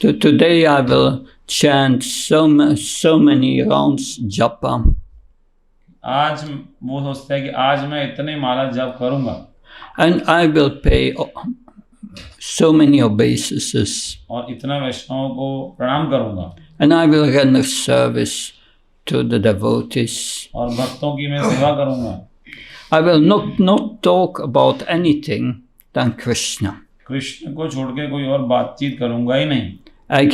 today I will chant so many rounds japa. आज वो सोचता है कि आज मैं इतने माला जप करूंगा. And I will pay so many obeisances. और इतना वैष्णवों को प्रणाम करूंगा. And I will render service to the devotees. और भक्तों की मैं सेवा करूंगा. I will not talk about anything than Krishna. Krishna को छोड़ के कोई और बातचीत करूंगा ही नहीं. I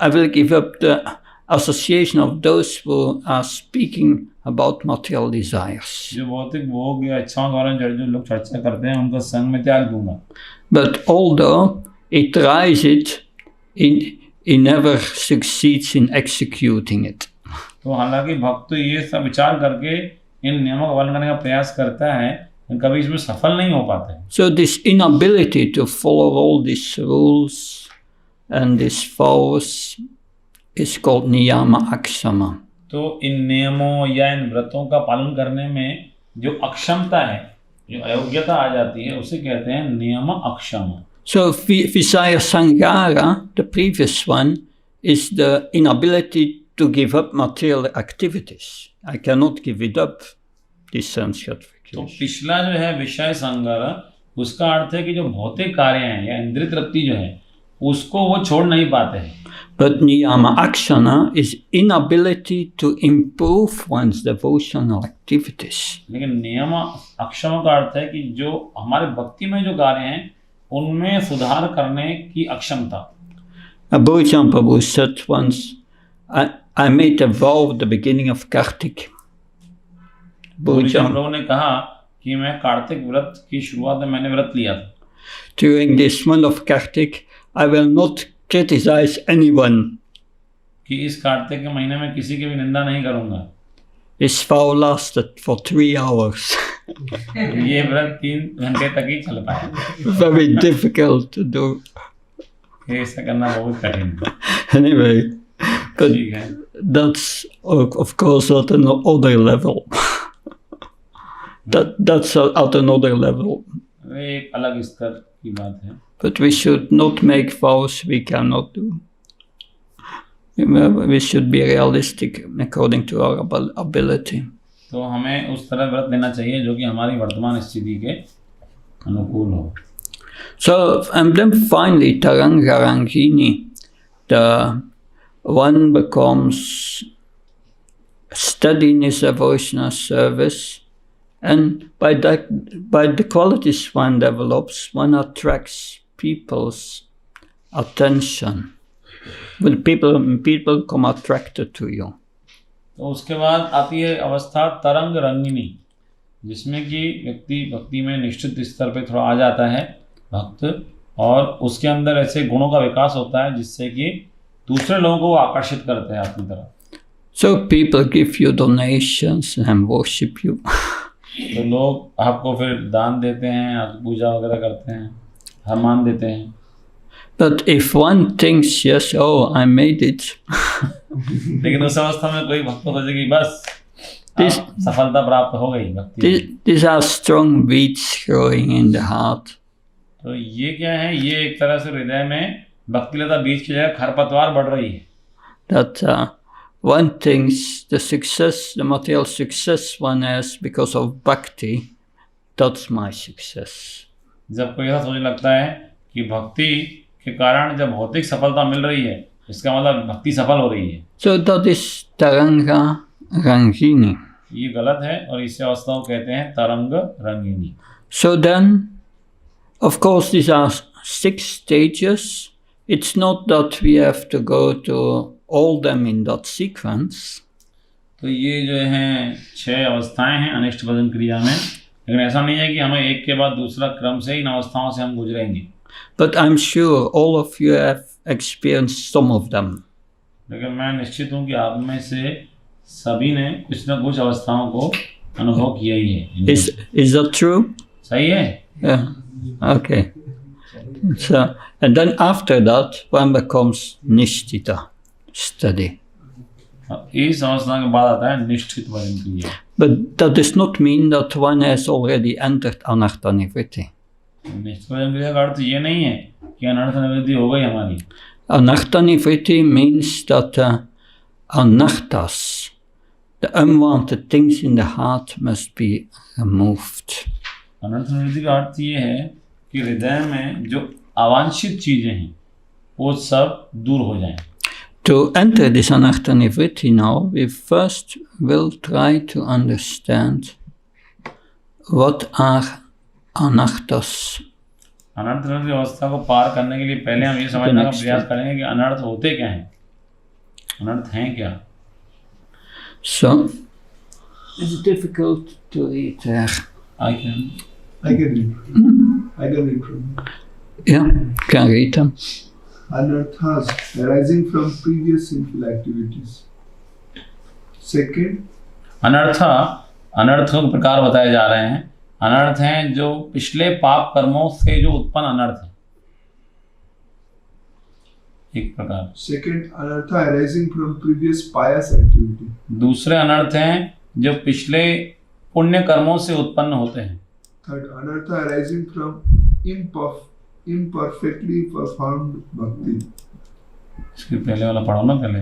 will give up the association of those who are speaking about material desires. जो भौतिक भोग या इच्छाओं के बारे में जो लोग चर्चा करते हैं उनका संग में त्याग दूंगा. But although it tries it he never succeeds in executing it. तो हालांकि भक्त ये सब विचार करके इन नियमों का पालन करने का प्रयास करता है, लेकिन कभी इसमें सफल नहीं हो पाते. So this inability to follow all these rules and these vows is called niyama akshama. तो इन नियमों या इन व्रतों का पालन करने में जो अक्षमता है, जो अयोग्यता आ जाती है, उसे कहते हैं नियम अक्षम. So Visaya Sanghara, the previous one, is the inability to give up material activities. I cannot give it up, this sense तो gratification. पिछला जो है विषय संगार, उसका अर्थ है कि जो भौतिक कार्य हैं या इंद्रिय तृप्ति जो है, उसको वो छोड़ नहीं पाते हैं. But niyama akshana is inability to improve one's devotional activities. लेकिन नियम अक्षम का अर्थ है कि जो हमारे भक्ति में जो कार्य हैं, उनमें सुधार करने की अक्षमता. Ujjain Prabhu said once, I made a vow at the beginning of Kartik. ujjain प्रभु ने कहा कि मैं कार्तिक व्रत की शुरुआत में मैंने व्रत लिया था. During this month of Kartik, I will not criticize anyone. कि इस कार्तिक के महीने में किसी की भी निंदा नहीं करूंगा. This vow lasted for 3 hours. ये व्रत 3 घंटे तक ही चल पाया. Very difficult to do. ऐसा करना बहुत कठिन है. Anyway, but ठीक है. that's of course at another level. That's at another level. एक अलग स्तर की बात है. But we should not make vows we cannot do. We should be realistic according to our ability. तो हमें उस तरह व्रत लेना चाहिए जो कि हमारी वर्तमान स्थिति के अनुकूल हो. So, and then finally, Taranga Rangini, the one becomes steady in his devotional service, and by the qualities one develops, one attracts people's attention. When people come attracted to you. तो उसके बाद आती है अवस्था तरंग रंगिनी, जिसमें कि व्यक्ति भक्ति में निश्चित स्तर पे थोड़ा आ जाता है भक्त, और उसके अंदर ऐसे गुणों का विकास होता है जिससे कि दूसरे लोगों को आकर्षित करते हैं अपनी तरफ. So people give you donations and worship you. तो लोग आपको फिर दान देते हैं, पूजा वगैरह करते हैं, सम्मान देते हैं. But if one thinks, yes, oh, I made it. लेकिन उस अवस्था में कोई भक्त सोचे कि बस सफलता प्राप्त हो गई भक्ति. These are strong weeds growing in the heart. तो ये क्या है? ये एक तरह से हृदय में भक्ति लता बीज की जगह खरपतवार बढ़ रही है. That one thinks the material success one has because of bhakti, that's my success. जब कोई ऐसा सोचने लगता है कि भक्ति के कारण जब भौतिक सफलता मिल रही है, इसका मतलब भक्ति सफल हो रही है. So that is Taranga Rangini. ये गलत है और इस अवस्था को कहते हैं तरंग रंगिनी. So then, of course, these are 6 stages. It's not that we have to go to all them in that sequence. तो ये जो हैं 6 अवस्थाएं हैं अनिष्ट भजन क्रिया में, लेकिन ऐसा नहीं है कि हमें एक के बाद दूसरा क्रम से इन अवस्थाओं से हम गुजरेंगे. But I'm sure all of you have experienced some of them. लेकिन मैं निश्चित हूँ कि आप में से सभी ने कुछ न कुछ अवस्थाओं को अनुभव किया ही है. Is that true? सही है? Yeah. Okay. So, and then after that, one becomes nishtita, steady. इस अवस्था के बाद आता है निष्ठित भजन क्रिया. But that does not mean that one has already entered anartha nivritti. निष्ठित भजन क्रिया का अर्थ ये नहीं है कि अनर्थ निवृत्ति हो गई हमारी. Anartha nivritti means that anarthas, the unwanted things in the heart, must be removed. अनर्थ निवृत्ति का अर्थ ये है कि हृदय में जो अवांछित चीजें हैं वो सब दूर हो जाएं. To enter this anartha nivritti now, we first will try to understand what are anarthas. अनर्थ निवृत्ति अवस्था को पार करने के लिए पहले हम ये समझने का प्रयास करेंगे कि अनर्थ होते क्या हैं, अनर्थ हैं क्या. So, it's difficult to read there. I can read. I can read from. Yeah, can read them. anarthas arising from previous sinful activities. Second, अनर्थ के प्रकार बताए जा रहे हैं। अनर्थ हैं जो पिछले पाप कर्मों से जो उत्पन्न अनर्थ है, एक प्रकार। second anartha arising from previous pious activity. दूसरे अनर्थ हैं जो पिछले पुण्य कर्मों से उत्पन्न होते हैं। Third, anartha arising from imperfectly performed bhakti. इसके पहले वाला पढ़ो ना पहले।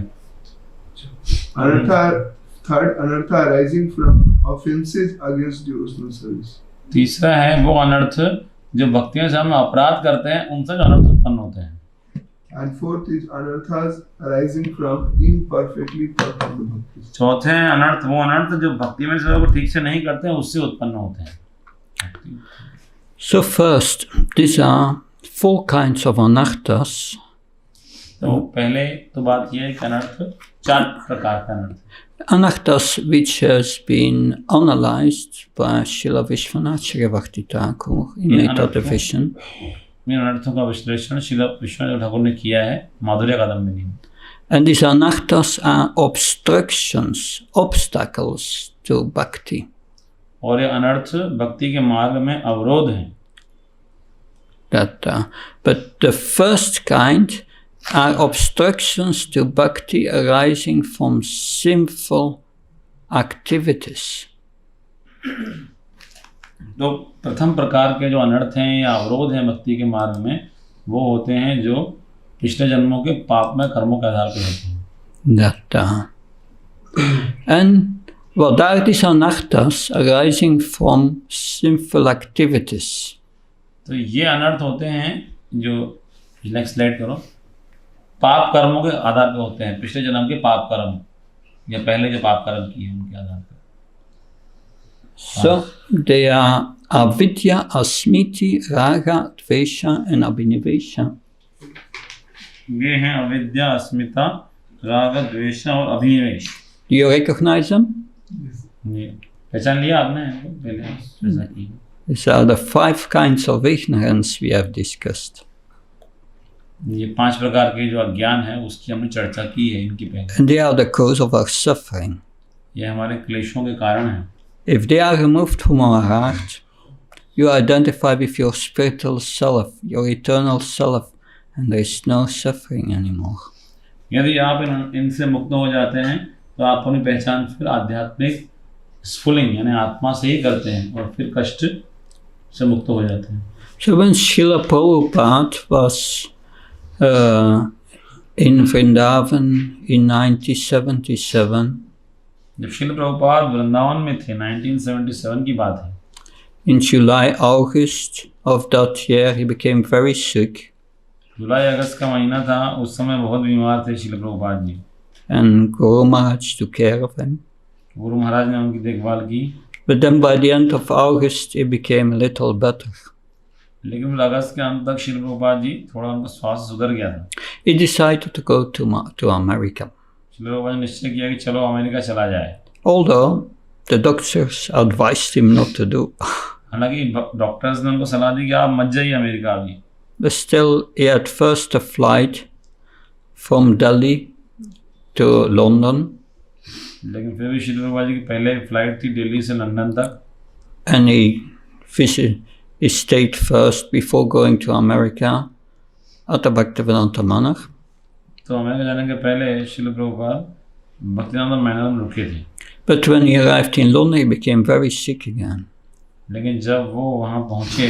Third, anartha arising from offenses against devotional service. तीसरा है वो अनर्थ जो भक्तियों से हम अपराध करते हैं, उनसे जो अनर्थ उत्पन्न होते हैं। And fourth is anarthas arising from imperfectly performed bhakti. चौथे हैं अनर्थ, वो अनर्थ जो भक्ति में से वो ठीक से नहीं करते हैं, उससे उत्पन्न होते हैं। So first, these are 4 kinds of anarthas. तो पहले तो बात यह है कि अनर्थ 4 प्रकार का अनर्थ। Anarthas which has been analyzed by Srila Vishwanacharya Bhakti Thakur in Metta Division. इन अनर्थों का विश्लेषण श्रील विश्वनाथ ठाकुर ने किया है माधुर्य कादंबिनी में। And these anarthas are obstructions, obstacles to bhakti. और ये अनर्थ भक्ति के मार्ग में अवरोध हैं। But the first kind are obstructions to bhakti arising from sinful activities. तो प्रथम प्रकार के जो अनर्थ हैं या अवरोध हैं भक्ति के मार्ग में, वो होते हैं जो पिछले जन्मों के पाप में कर्मों के आधार पर होते हैं। And what are these anarthas arising from sinful activities? तो ये अनर्थ होते हैं जो, नेक्स्ट स्लाइड करो, पाप कर्मों के आधार पर होते हैं। पिछले जन्म के पाप कर्म या पहले जो पाप कर्म किए उनके आधार पर। So they are avidya, asmiti, raga, dvesha and abhinivesha. ये हैं अविद्या, अस्मिता, राग, द्वेष और अभिनिवेश। Do you recognize them? ये पहचान लिया आपने पहले ऐसा किया। These are the 5 kinds of ignorance we have discussed. ये 5 प्रकार के जो अज्ञान है उसकी हमने चर्चा की है इनकी पहले। And they are the cause of our suffering. ये हमारे क्लेशों के कारण हैं। If they are removed from our heart, you identify with your spiritual self, your eternal self, and there is no suffering anymore. यदि आप इनसे मुक्त हो जाते हैं तो आप अपनी पहचान फिर आध्यात्मिक स्फुलिंग यानी आत्मा से ही करते हैं और फिर कष्ट से मुक्त हो जाते हैं। So when Srila Prabhupada was in Vrindavan in 1977, जब श्रील प्रभुपाद वृंदावन में थे, 1977 की बात है। in July, August of that year, he became very sick. जुलाई अगस्त का महीना था, उस समय बहुत बीमार थे Srila Prabhupada ji. And Guru Maharaj took care of him. Guru Maharaj ने उनकी देखभाल की। But then by the end of August, he became a little better. लेकिन फिर अगस्त के अंत तक श्रील प्रभुपाद जी थोड़ा उनका स्वास्थ्य सुधर गया था। He decided to go to America. Srila Prabhupada ने निश्चय किया कि चलो अमेरिका चला जाए। Although the doctors advised him not to do. हालांकि डॉक्टर्स ने उनको सलाह दी कि आप मत जाइए अमेरिका अभी। But still, he had first a flight from Delhi to London. लेकिन फिर भी श्रील प्रभुपाद जी की पहले फ्लाइट थी दिल्ली से लंदन तक। And he stayed first before going to America at the Bhaktivedanta Manor. तो अमेरिका जाने के पहले श्रील प्रभुपाद भक्तिवेदांत मैनर में रुके थे। But when he arrived in London, he became very sick again. लेकिन जब वो वहाँ पहुँचे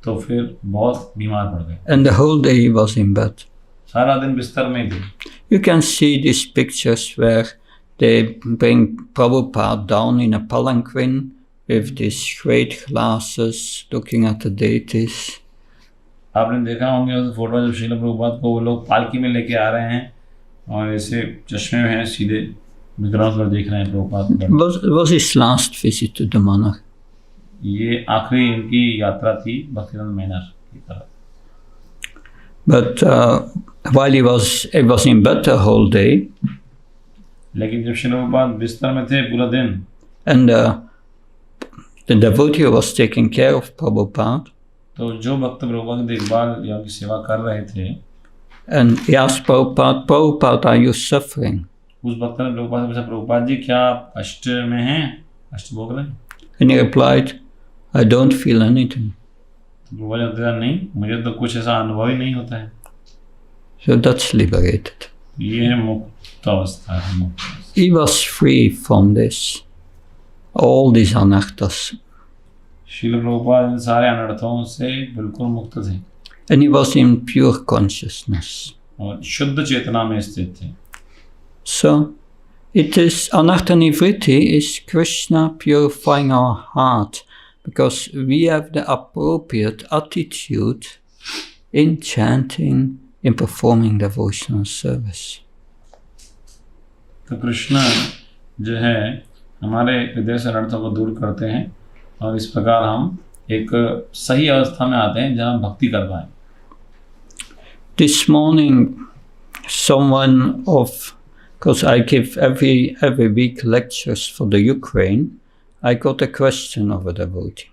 तो फिर बहुत बीमार पड़ गए। And the whole day he was in bed. सारा दिन बिस्तर में थे। You can see these pictures where they bring Prabhupada down in a palanquin with these great glasses looking at the deities. आपने देखा होंगे उस फोटो जब श्रील प्रभुपाद को वो लोग पालकी में लेके आ रहे हैं और ऐसे चश्मे में हैं, सीधे विग्रह पर देख रहे हैं Prabhupada. Was his last visit to the manor. ये आखिरी इनकी यात्रा थी भक्तिवेदांत मैनर की तरफ। But while he was in bed the whole day. लेकिन जब श्रील प्रभुपाद बिस्तर में थे पूरा दिन। And the devotee was taking care of Prabhupada. तो जो भक्त प्रभुपाद की देखभाल या उनकी सेवा कर रहे थे, And he asked Prabhupada, Prabhupada, are you suffering? उस भक्त ने प्रभुपाद से पूछा, प्रभुपाद जी क्या आप कष्ट में हैं, कष्ट भोग रहे हैं? And he replied, I don't feel anything. तो प्रभुपाद ने बताया, नहीं, मुझे तो कुछ ऐसा अनुभव ही नहीं होता है। So that's liberated. ये है मुक्त अवस्था है, मुक्त अवस्था। He was free from this, all these anarthas. Srila Prabhupada इन सारे अनर्थों से बिल्कुल मुक्त थे And he was in pure consciousness. और शुद्ध चेतना में स्थित थे। So, it is anartha nivritti is Krishna purifying our heart because we have the appropriate attitude in chanting, in performing devotional service. तो कृष्ण जो है हमारे हृदय से अनर्थों को दूर करते हैं और इस प्रकार हम एक सही अवस्था में आते हैं जहाँ हम भक्ति कर पाएं। This morning, someone of, because I give every week lectures for the Ukraine, I got a question of a devotee.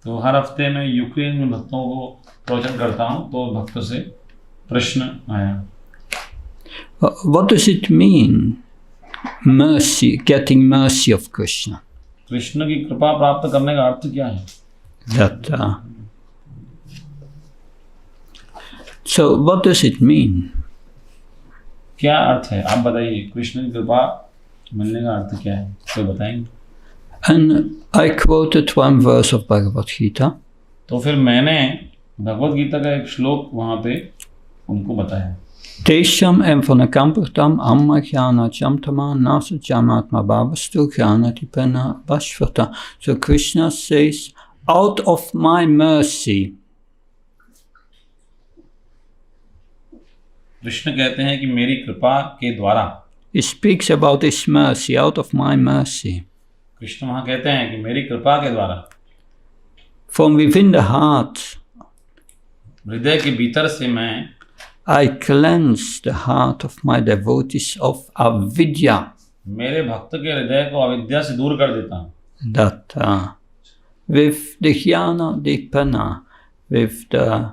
तो हर हफ्ते में यूक्रेन में भक्तों को प्रवचन करता हूँ, तो भक्तों से प्रश्न आया, What does it mean, mercy, getting mercy of Krishna? Krishna की कृपा प्राप्त करने का अर्थ क्या है? That, so what does it mean? क्या अर्थ है, आप बताइए, कृष्ण की कृपा मिलने का अर्थ क्या है, कोई बताएंगे? And I quoted one verse of Bhagavad Gita. तो फिर मैंने भगवत गीता का एक श्लोक वहाँ पे उनको बताया, Tesham emphanakampartam amma jnana jamtama nasa jamatma bhavastu jnanatipena vashvata. So Krishna says, out of my mercy. Krishna कहते हैं कि मेरी कृपा के द्वारा, He speaks about his mercy, out of my mercy. Krishna वहाँ कहते हैं कि मेरी कृपा के द्वारा, From within the heart, हृदय के भीतर से मैं I cleanse the heart of my devotees of avidya. मेरे भक्त के हृदय को अविद्या से दूर कर देता हूँ। That with the jnana dipana, with the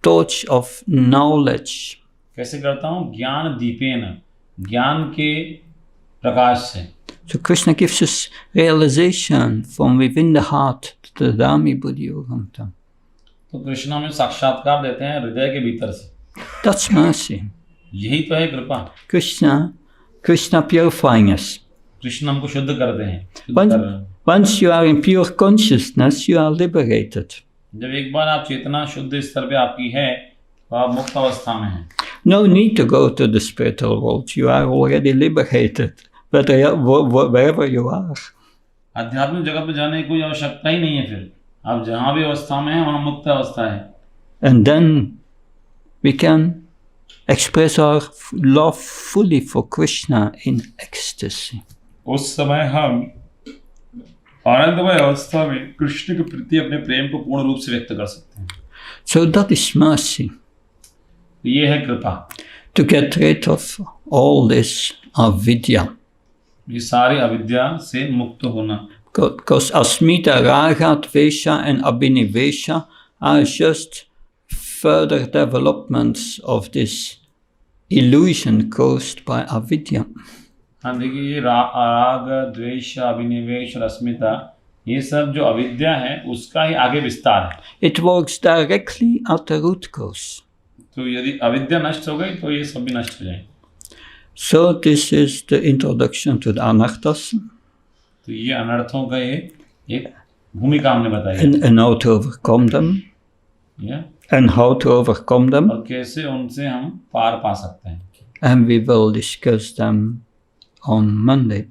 torch of knowledge. कैसे करता हूँ? ज्ञान दीपेन, ज्ञान के प्रकाश से। So Krishna gives us realization from within the heart, tadami buddhi yogamtam. तो कृष्ण हमें साक्षात्कार देते हैं हृदय के भीतर से। That's mercy. यही तो है कृपा। Krishna purifying us. कृष्ण हमको शुद्ध करते हैं। Once you are in pure consciousness, you are liberated. जब एक बार आप चेतना शुद्ध स्तर पे आपकी है, तो आप मुक्त अवस्था में हैं। No need to go to the spiritual world. You are already liberated, wherever you are. आध्यात्मिक जगत में जाने की कोई आवश्यकता ही नहीं है। फिर आप जहाँ भी अवस्था में हैं, वहाँ मुक्त अवस्था है। And then we can express our love fully for Krishna in ecstasy. उस समय हम आनंदमय अवस्था में कृष्ण के प्रति अपने प्रेम को पूर्ण रूप से व्यक्त कर सकते हैं। So that is mercy. ये है कृपा। To get rid of all this avidya. ये सारी अविद्या से मुक्त होना। Because asmita, raga, dvesha and abhinivesha are just further developments of this illusion caused by avidya. हाँ, देखिए ये राग, द्वेष, अभिनिवेश और अस्मिता, ये सब जो अविद्या है उसका ही आगे विस्तार है। It works directly at the root cause. तो यदि अविद्या नष्ट हो गई तो ये सब भी नष्ट हो जाएंगे। So this is the introduction to the anarthas. तो ये अनर्थों का एक भूमिका हमने बताई And how to overcome them. Yeah. And how to overcome them. और कैसे उनसे हम पार पा सकते हैं। And we will discuss them on Monday.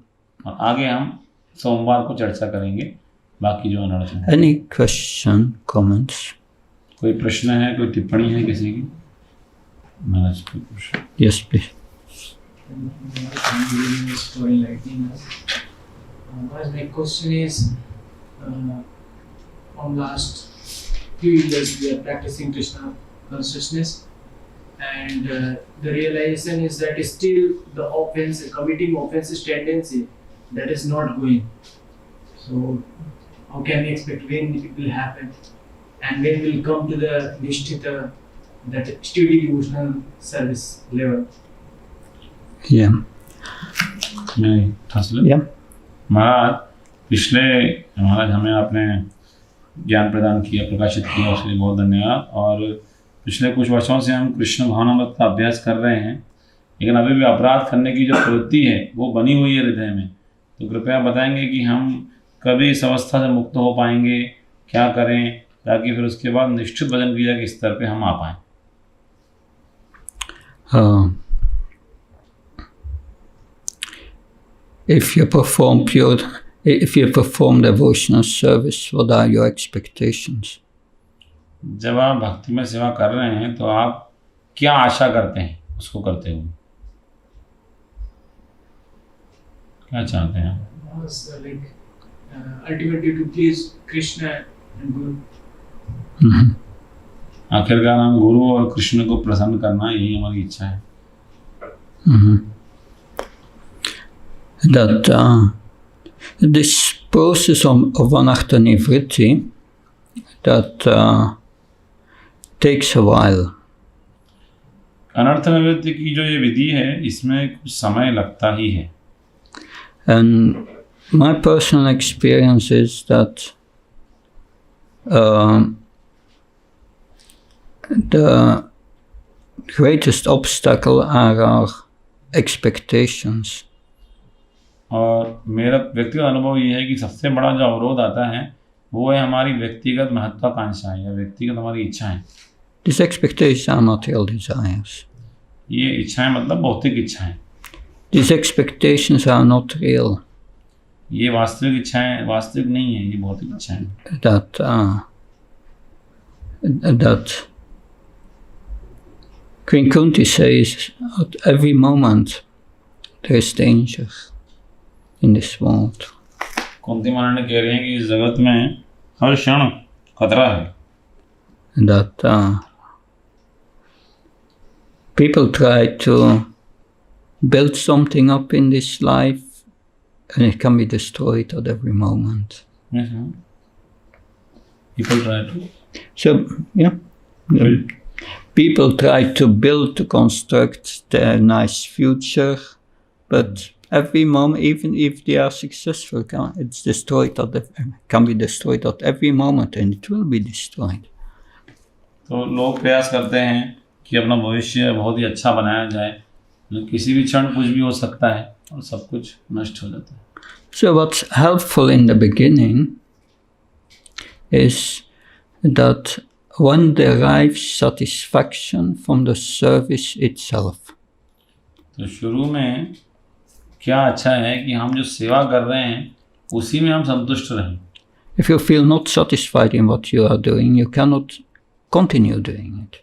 और आगे हम सोमवार को चर्चा करेंगे बाकी जो अनर्थ हैं। Any question, comments? कोई प्रश्न है, कोई टिप्पणी है किसी की? महाराज कोई प्रश्न? Yes, please. For enlightening us. My question is, from last few years we are practicing Krishna consciousness, and the realization is that still the offense, committing offenses tendency, that is not going. So how can we expect when it will happen, and when we will come to the nishtita that steady devotional service level. Yeah. नहीं translate? Yeah. महाराज पिछले महाराज हमें आपने ज्ञान प्रदान किया, प्रकाशित किया, उसके लिए बहुत धन्यवाद। और पिछले कुछ वर्षों से हम कृष्ण भावनामृत का अभ्यास कर रहे हैं, लेकिन अभी भी अपराध करने की जो प्रवृत्ति है वो बनी हुई है हृदय में। तो कृपया बताएंगे कि हम कभी इस अवस्था से मुक्त हो पाएंगे, क्या करें ताकि फिर उसके बाद निश्चित भजन क्रिया के स्तर पे हम आ पाएँ। If you perform devotional service, what are your expectations? जब आप भक्ति में सेवा कर रहे हैं तो आप क्या आशा करते हैं उसको करते हुए? क्या चाहते हैं? Ultimately to please Krishna and Guru. आखिरकार हम गुरु और कृष्ण को प्रसन्न करना, यही हमारी इच्छा है। That this process of anartha nivritti, that takes a while. अनर्थ निवृत्ति की जो ये विधि है इसमें कुछ समय लगता ही है। And my personal experience is that the greatest obstacle are our expectations. और मेरा व्यक्तिगत अनुभव ये है कि सबसे बड़ा जो अवरोध आता है वो है हमारी व्यक्तिगत महत्वाकांक्षाएं या व्यक्तिगत हमारी इच्छाएं। These expectations are not real desires. ये इच्छाएं मतलब भौतिक इच्छाएं। These expectations are not real. ये वास्तविक इच्छाएं वास्तविक नहीं है, ये भौतिक इच्छाएं। That Queen Kunti says at every moment there is danger in this world. Kunti महारानी कह रही हैं कि इस जगत में हर क्षण खतरा है। That people try to build something up in this life and it can be destroyed at every moment. People try to people try to build, to construct their nice future, but every moment, even if they are successful, it's destroyed can be destroyed at every moment, and it will be destroyed. तो लोग प्रयास करते हैं कि अपना भविष्य बहुत ही अच्छा बनाया जाए, लेकिन किसी भी क्षण कुछ भी हो सकता है और सब कुछ नष्ट हो जाता है। So what's helpful in the beginning is that one derives satisfaction from the service itself. तो शुरू में क्या अच्छा है कि हम जो सेवा कर रहे हैं उसी में हम संतुष्ट रहें। If you feel not satisfied in what you are doing, you cannot continue doing it.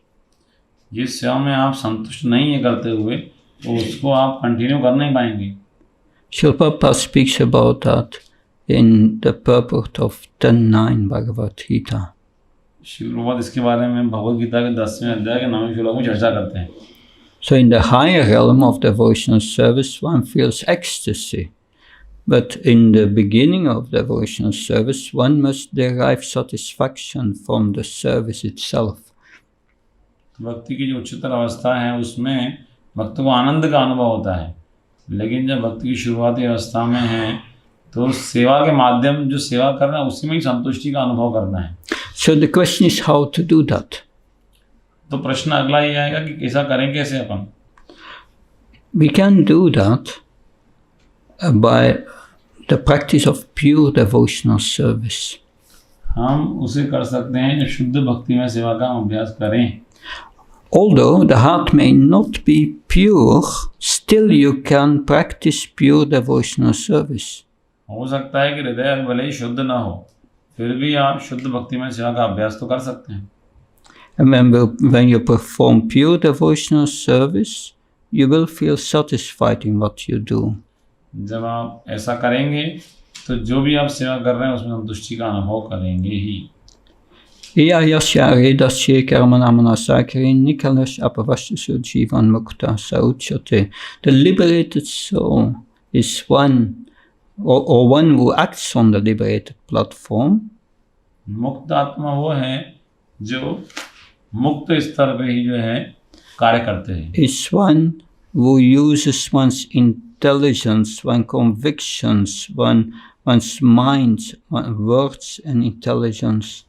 जिस सेवा में आप संतुष्ट नहीं है करते हुए तो उसको आप कंटिन्यू कर नहीं पाएंगे। Srila Prabhupada speaks about that in the purport of 10.9 Bhagavad Gita. Shri Prabhupada इसके बारे में भगवद गीता के 10वें अध्याय के 9वें श्लोक में चर्चा करते हैं। So in the higher realm of devotional service, one feels ecstasy. But in the beginning of devotional service, one must derive satisfaction from the service itself. भक्ति की जो उच्चतर अवस्था है उसमें भक्त को आनंद का अनुभव होता है, लेकिन जब भक्ति की शुरुआती अवस्था में है तो सेवा के माध्यम जो सेवा करना है उसी में ही संतुष्टि का अनुभव करना है। So the question is how to do that. तो प्रश्न अगला ये आएगा कि कैसा करें, कैसे अपन? We can do that by the practice of pure devotional service. हम उसे कर सकते हैं जब शुद्ध भक्ति में सेवा का अभ्यास करें। Although the heart may not be pure, still you can practice pure devotional service. हो सकता है कि हृदय भले ही शुद्ध ना हो, फिर भी आप शुद्ध भक्ति में सेवा का अभ्यास तो कर सकते हैं। And when you perform pure devotional service, you will feel satisfied in what you do. जब आप ऐसा करेंगे तो जो भी आप सेवा कर रहे हैं उसमें संतुष्टि का अनुभव करेंगे ही। Iya yasya redasya karmanamana sakrin nikalash apavashya jivan mukta sauchate. The liberated soul is one, or one who acts on the liberated platform. मुक्त आत्मा वो है जो मुक्त स्तर पे ही जो है कार्य करते हैं। is one who uses one's intelligence, one's convictions, one's mind, words and intelligence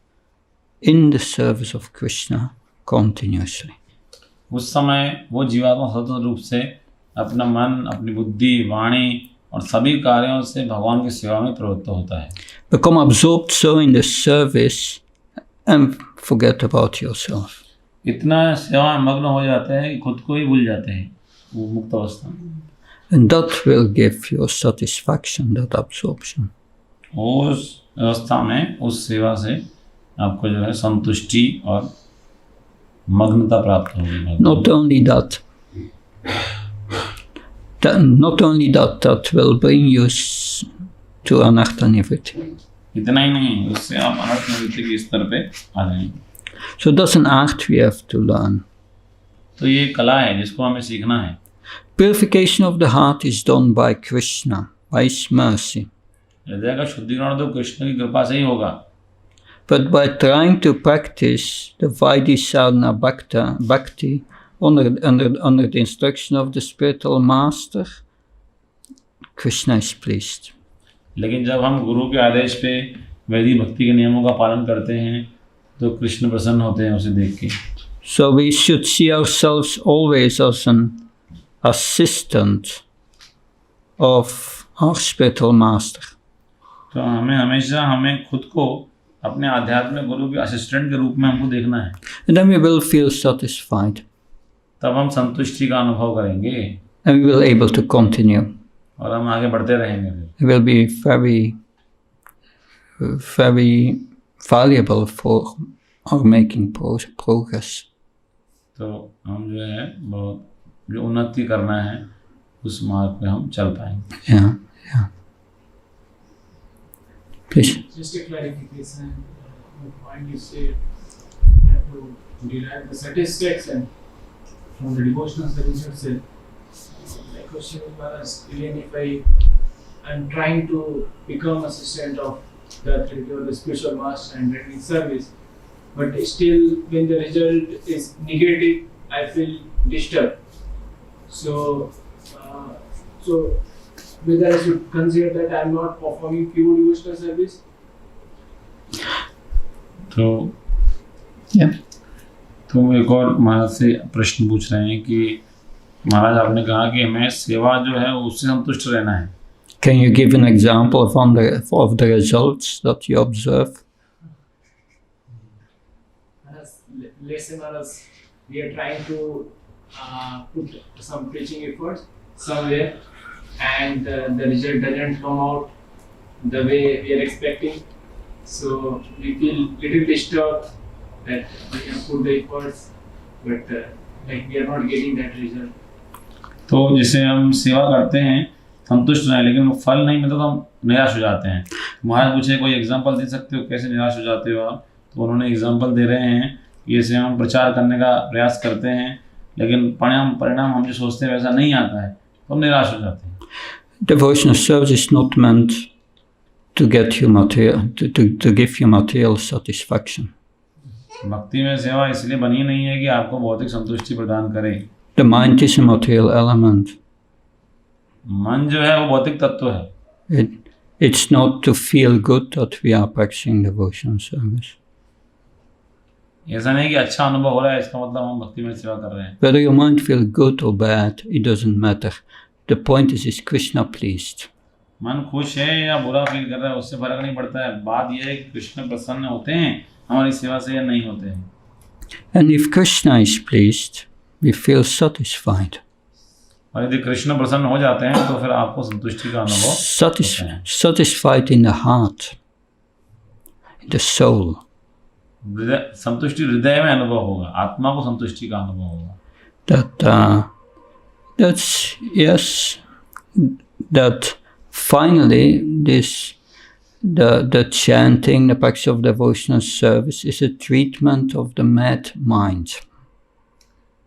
in the service of Krishna continuously. उस समय वो जीवात्मा स्वतंत्र रूप से अपना मन, अपनी बुद्धि, वाणी और सभी कार्यों से भगवान की सेवा में प्रवृत्त होता है। Become absorbed so in the service and forget about yourself. इतना सेवा में मग्न हो जाते हैं कि खुद को ही भूल जाते हैं वो मुक्त अवस्था में। And that will give you satisfaction, that absorption. उस अवस्था में, उस सेवा से आपको जो है संतुष्टि और मग्नता प्राप्त होगी। Not only that, that will bring you to anartha nivritti. इतना ही नहीं, उससे आप अनर्थ निवृत्ति के स्तर पे आ जाएंगे। So that's an art we have to learn. तो ये कला है जिसको हमें सीखना है। Purification of the heart is done by Krishna, by His mercy. हृदय का शुद्धिकरण तो कृष्ण की कृपा से ही होगा। But by trying to practice the Vaidhi sadhana bhakti under the instruction of the spiritual master, Krishna is pleased. लेकिन जब हम गुरु के आदेश पे वैदिक भक्ति के नियमों का पालन करते हैं तो कृष्ण प्रसन्न होते हैं उसे देख के। So we should see ourselves always as an assistant of our spiritual master. तो हमें खुद को अपने आध्यात्मिक गुरु के असिस्टेंट के रूप में हमको देखना है। And then we will feel satisfied. तब हम संतुष्टि का अनुभव करेंगे। And we will be able to continue. और हम आगे बढ़ते रहेंगे। It will be very, very valuable for our making progress. तो हम जो है बहुत जो उन्नति करना है उस मार्ग पे हम चल पाएंगे। Yeah, yeah. Please. Just a clarification. The point you said you have to derive the satisfaction from the devotional service itself. My question was, even if I'm trying to become assistant of the authority or the spiritual master and rendering service, but still when the result is negative, I feel disturbed. So whether I should consider that I'm not performing pure devotional service? तो Yeah. तो एक और महाराज से प्रश्न पूछ रहे हैं कि महाराज आपने कहा कि हमें सेवा जो है उससे संतुष्ट रहना है। Can you give an example of the results that you observe? Let's say, Maharaj, we are trying to put some preaching efforts somewhere, and the result doesn't come out the way we are expecting. So we feel little disturbed that we have put the efforts, but like we are not getting that result. तो जिसे हम सेवा करते हैं संतुष्ट रहें लेकिन वो फल नहीं मिलता तो हम निराश हो जाते हैं। महाराज पूछे कोई एग्जांपल दे सकते हो कैसे निराश हो जाते हो आप? तो उन्होंने एग्जांपल दे रहे हैं कि जैसे हम प्रचार करने का प्रयास करते हैं लेकिन परिणाम हम जो सोचते हैं वैसा नहीं आता है तो हम निराश हो जाते हैं। Devotional service is not meant to get you to give you material satisfaction. भक्ति में सेवा इसलिए बनी नहीं है कि आपको भौतिक संतुष्टि प्रदान करे। The mind is a material element. मन जो है वो भौतिक तत्व है। It's not to feel good that we are practicing devotional service. ऐसा नहीं कि अच्छा अनुभव हो रहा है इसका मतलब हम भक्ति में सेवा कर रहे हैं। Whether your mind feels good or bad, it doesn't matter. The point is Krishna pleased? मन खुश है या बुरा फील कर रहा है उससे फर्क नहीं पड़ता है। बात यह है कि कृष्ण प्रसन्न होते हैं हमारी सेवा से या नहीं होते हैं। And if Krishna is pleased, we feel satisfied. और यदि कृष्ण प्रसन्न हो जाते हैं तो फिर आपको संतुष्टि का अनुभव होता है। Satisfied in the heart, in the soul. संतुष्टि हृदय में अनुभव होगा, आत्मा को संतुष्टि का अनुभव होगा। That finally the chanting, the practice of devotional service is a treatment of the mad mind.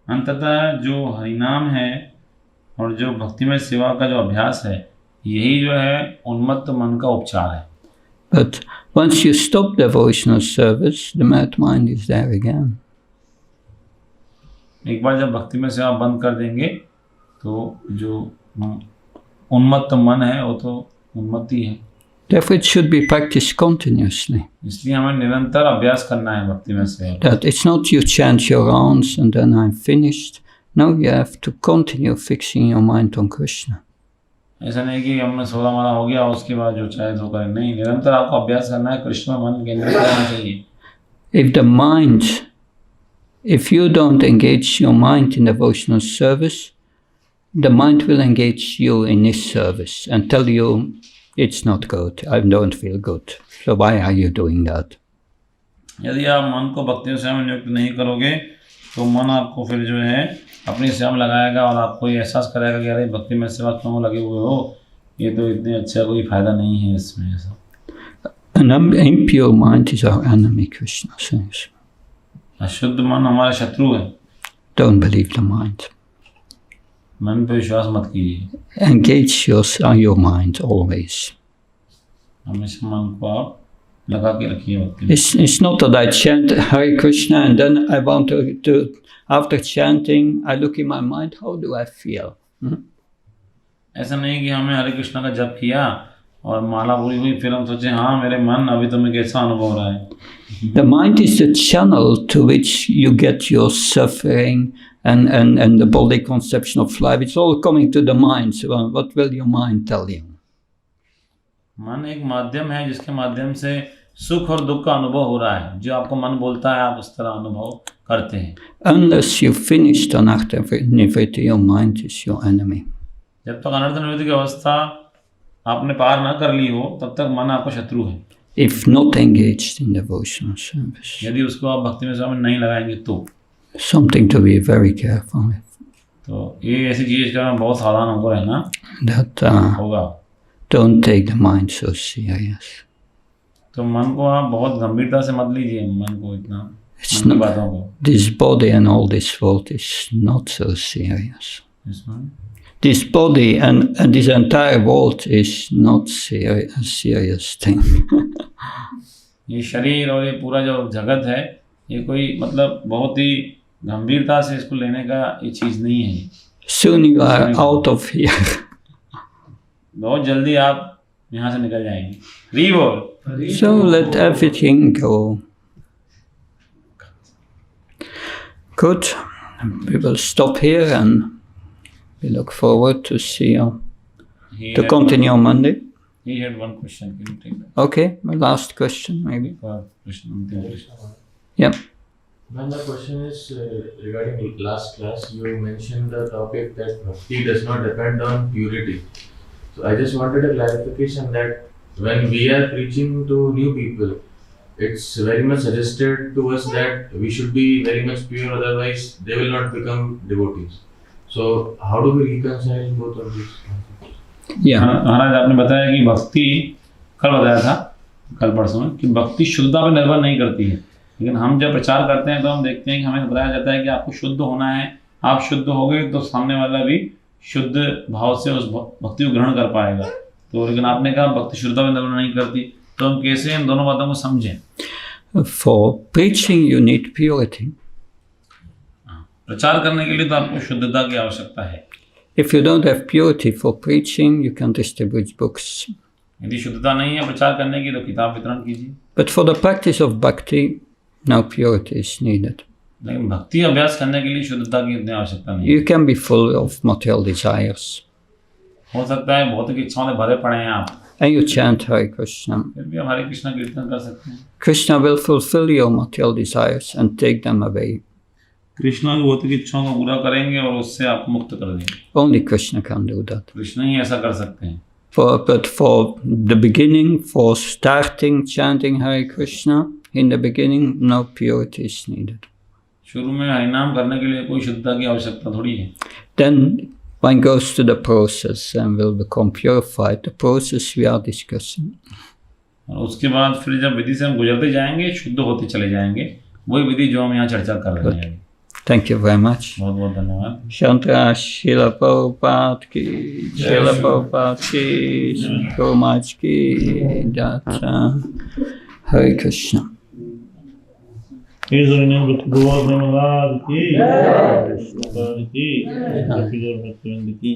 अंततः जो हरिनाम है और जो भक्तिमय सेवा का जो अभ्यास है यही जो है उन्मत्त मन का उपचार है। But once you stop devotional service, the mad mind is there again. एक बार जब भक्ति में सेवा बंद कर देंगे तो जो उन्मत्त मन है वो तो उन्मत्ति है। Therefore, it should be practiced continuously. इसलिए हमें निरंतर अभ्यास करना है भक्ति में सेवा। That it's not you chant your rounds and then I'm finished. Now you have to continue fixing your mind on Krishna. ऐसा नहीं कि हमने 16 माला हो गया उसके बाद जो चाहे तो करें, नहीं, निरंतर आपको अभ्यास करना है, कृष्ण में मन केंद्रित करना चाहिए। If you don't engage your mind in devotional service, the mind will engage you in this service and tell you it's not good, I don't feel good, so why are you doing that? यदि आप मन को भक्ति सेवा में नियुक्त नहीं करोगे तो मन आपको फिर जो है अपनी सेवा में लगाएगा और आपको ये एहसास कराएगा कि अरे भक्ति में सेवा क्यों लगे हुए हो, ये तो इतने अच्छा कोई फायदा नहीं है इसमें। ऐसा An impure mind is our enemy, Krishna says. अशुद्ध मन हमारा शत्रु है। Don't believe the mind. मन पे विश्वास मत कीजिए। Engage your mind always. हमेशा मन को आप लगा के रखिए भक्ति में। It's not that I chant Hare Krishna and then I want to after chanting I look in my mind, how do I feel? ऐसा नहीं कि हमने हरे कृष्णा का जप किया और माला पूरी हुई फिर हम सोचे हाँ मेरे मन अभी तुम्हें कैसा अनुभव हो रहा है। The mind is the channel to which you get your suffering and the body conception of life. It's all coming to the mind. So what will your mind tell you? मन एक माध्यम है जिसके माध्यम से सुख और दुख का अनुभव हो रहा है। जो आपको मन बोलता है आप उस तरह अनुभव करते हैं। Unless you finish anartha nivritti, your mind is your enemy. जब तक अनर्थ निवृत्ति की अवस्था आपने पार न कर ली हो तब तक मन आपका शत्रु है। If not engaged in devotional service. यदि उसको आप भक्ति में सेवा में नहीं लगाएंगे तो something to be very careful with. तो ये ऐसी चीज का बहुत सावधान होकर रहना That होगा। don't take the mind so serious. तो मन को आप बहुत गंभीरता से मत लीजिए, मन को इतना It's मन की not, बातों को। this body and all this world is not so serious. इसमें This body and this entire world is not a serious thing. ये शरीर और ये पूरा जो जगत है ये कोई मतलब बहुत ही गंभीरता से इसको लेने का ये चीज़ नहीं है। Soon you are out of here. बहुत जल्दी आप यहाँ से निकल जाएंगे। रीबोल। So let everything go. Good. We will stop here and we look forward to see you to continue on Monday. He had one question. Can you take that? Okay, my last question maybe. Yeah. Man, the question is regarding last class. You mentioned the topic that bhakti does not depend on purity. So I just wanted a clarification that when we are preaching to new people, it's very much suggested to us that we should be very much pure, otherwise they will not become devotees. So how do we reconcile both of these concepts? Yeah. महाराज आपने बताया कि भक्ति कल बताया था कल परसों में कि भक्ति शुद्धता पर निर्भर नहीं करती है, लेकिन हम जब प्रचार करते हैं तो हम देखते हैं कि हमें बताया जाता है कि आपको शुद्ध होना है, आप शुद्ध हो गए तो सामने वाला भी शुद्ध भाव से उस भक्ति को ग्रहण कर पाएगा। तो लेकिन आपने कहा भक्ति शुद्धता पर निर्भर नहीं करती, तो हम कैसे इन दोनों बातों को समझें? For preaching you need purity. प्रचार करने के लिए तो आपको शुद्धता की आवश्यकता है। If you don't have purity for preaching, you can distribute books. यदि शुद्धता नहीं है प्रचार करने की तो किताब वितरण कीजिए। But for the practice of bhakti, no purity is needed. लेकिन भक्ति अभ्यास करने के लिए शुद्धता की इतनी आवश्यकता नहीं है। You can be full of material desires. हो सकता है भौतिक इच्छाओं से भरे पड़े हैं आप, And you chant Hare Krishna. फिर भी हम हरे कृष्ण कीर्तन कर सकते हैं। Krishna will fulfill your material desires and take them away. Krishna की भौतिक इच्छाओं को पूरा करेंगे और उससे आपको मुक्त कर देंगे। Only Krishna can do that. Krishna ही ऐसा कर सकते हैं। But for the beginning, for starting chanting Hare Krishna, in the beginning, no purity is needed. शुरू में हरिनाम करने के लिए कोई शुद्धता की आवश्यकता थोड़ी है। Then one goes to the process and will become purified. The process we are discussing. और उसके बाद फिर जब विधि से हम गुजरते जाएंगे शुद्ध होते चले जाएंगे, वही विधि जो हम यहाँ चर्चा कर रहे हैं। Thank you very much. बहुत बहुत धन्यवाद। Shantara Srila Prabhupada ki, Srila Prabhupada ki, Guru Maharaj ki, Hare Krishna. His Holiness Bhakti Prabhu Maharaj ki, Maharaj ki, Bhakti Bhakti ki.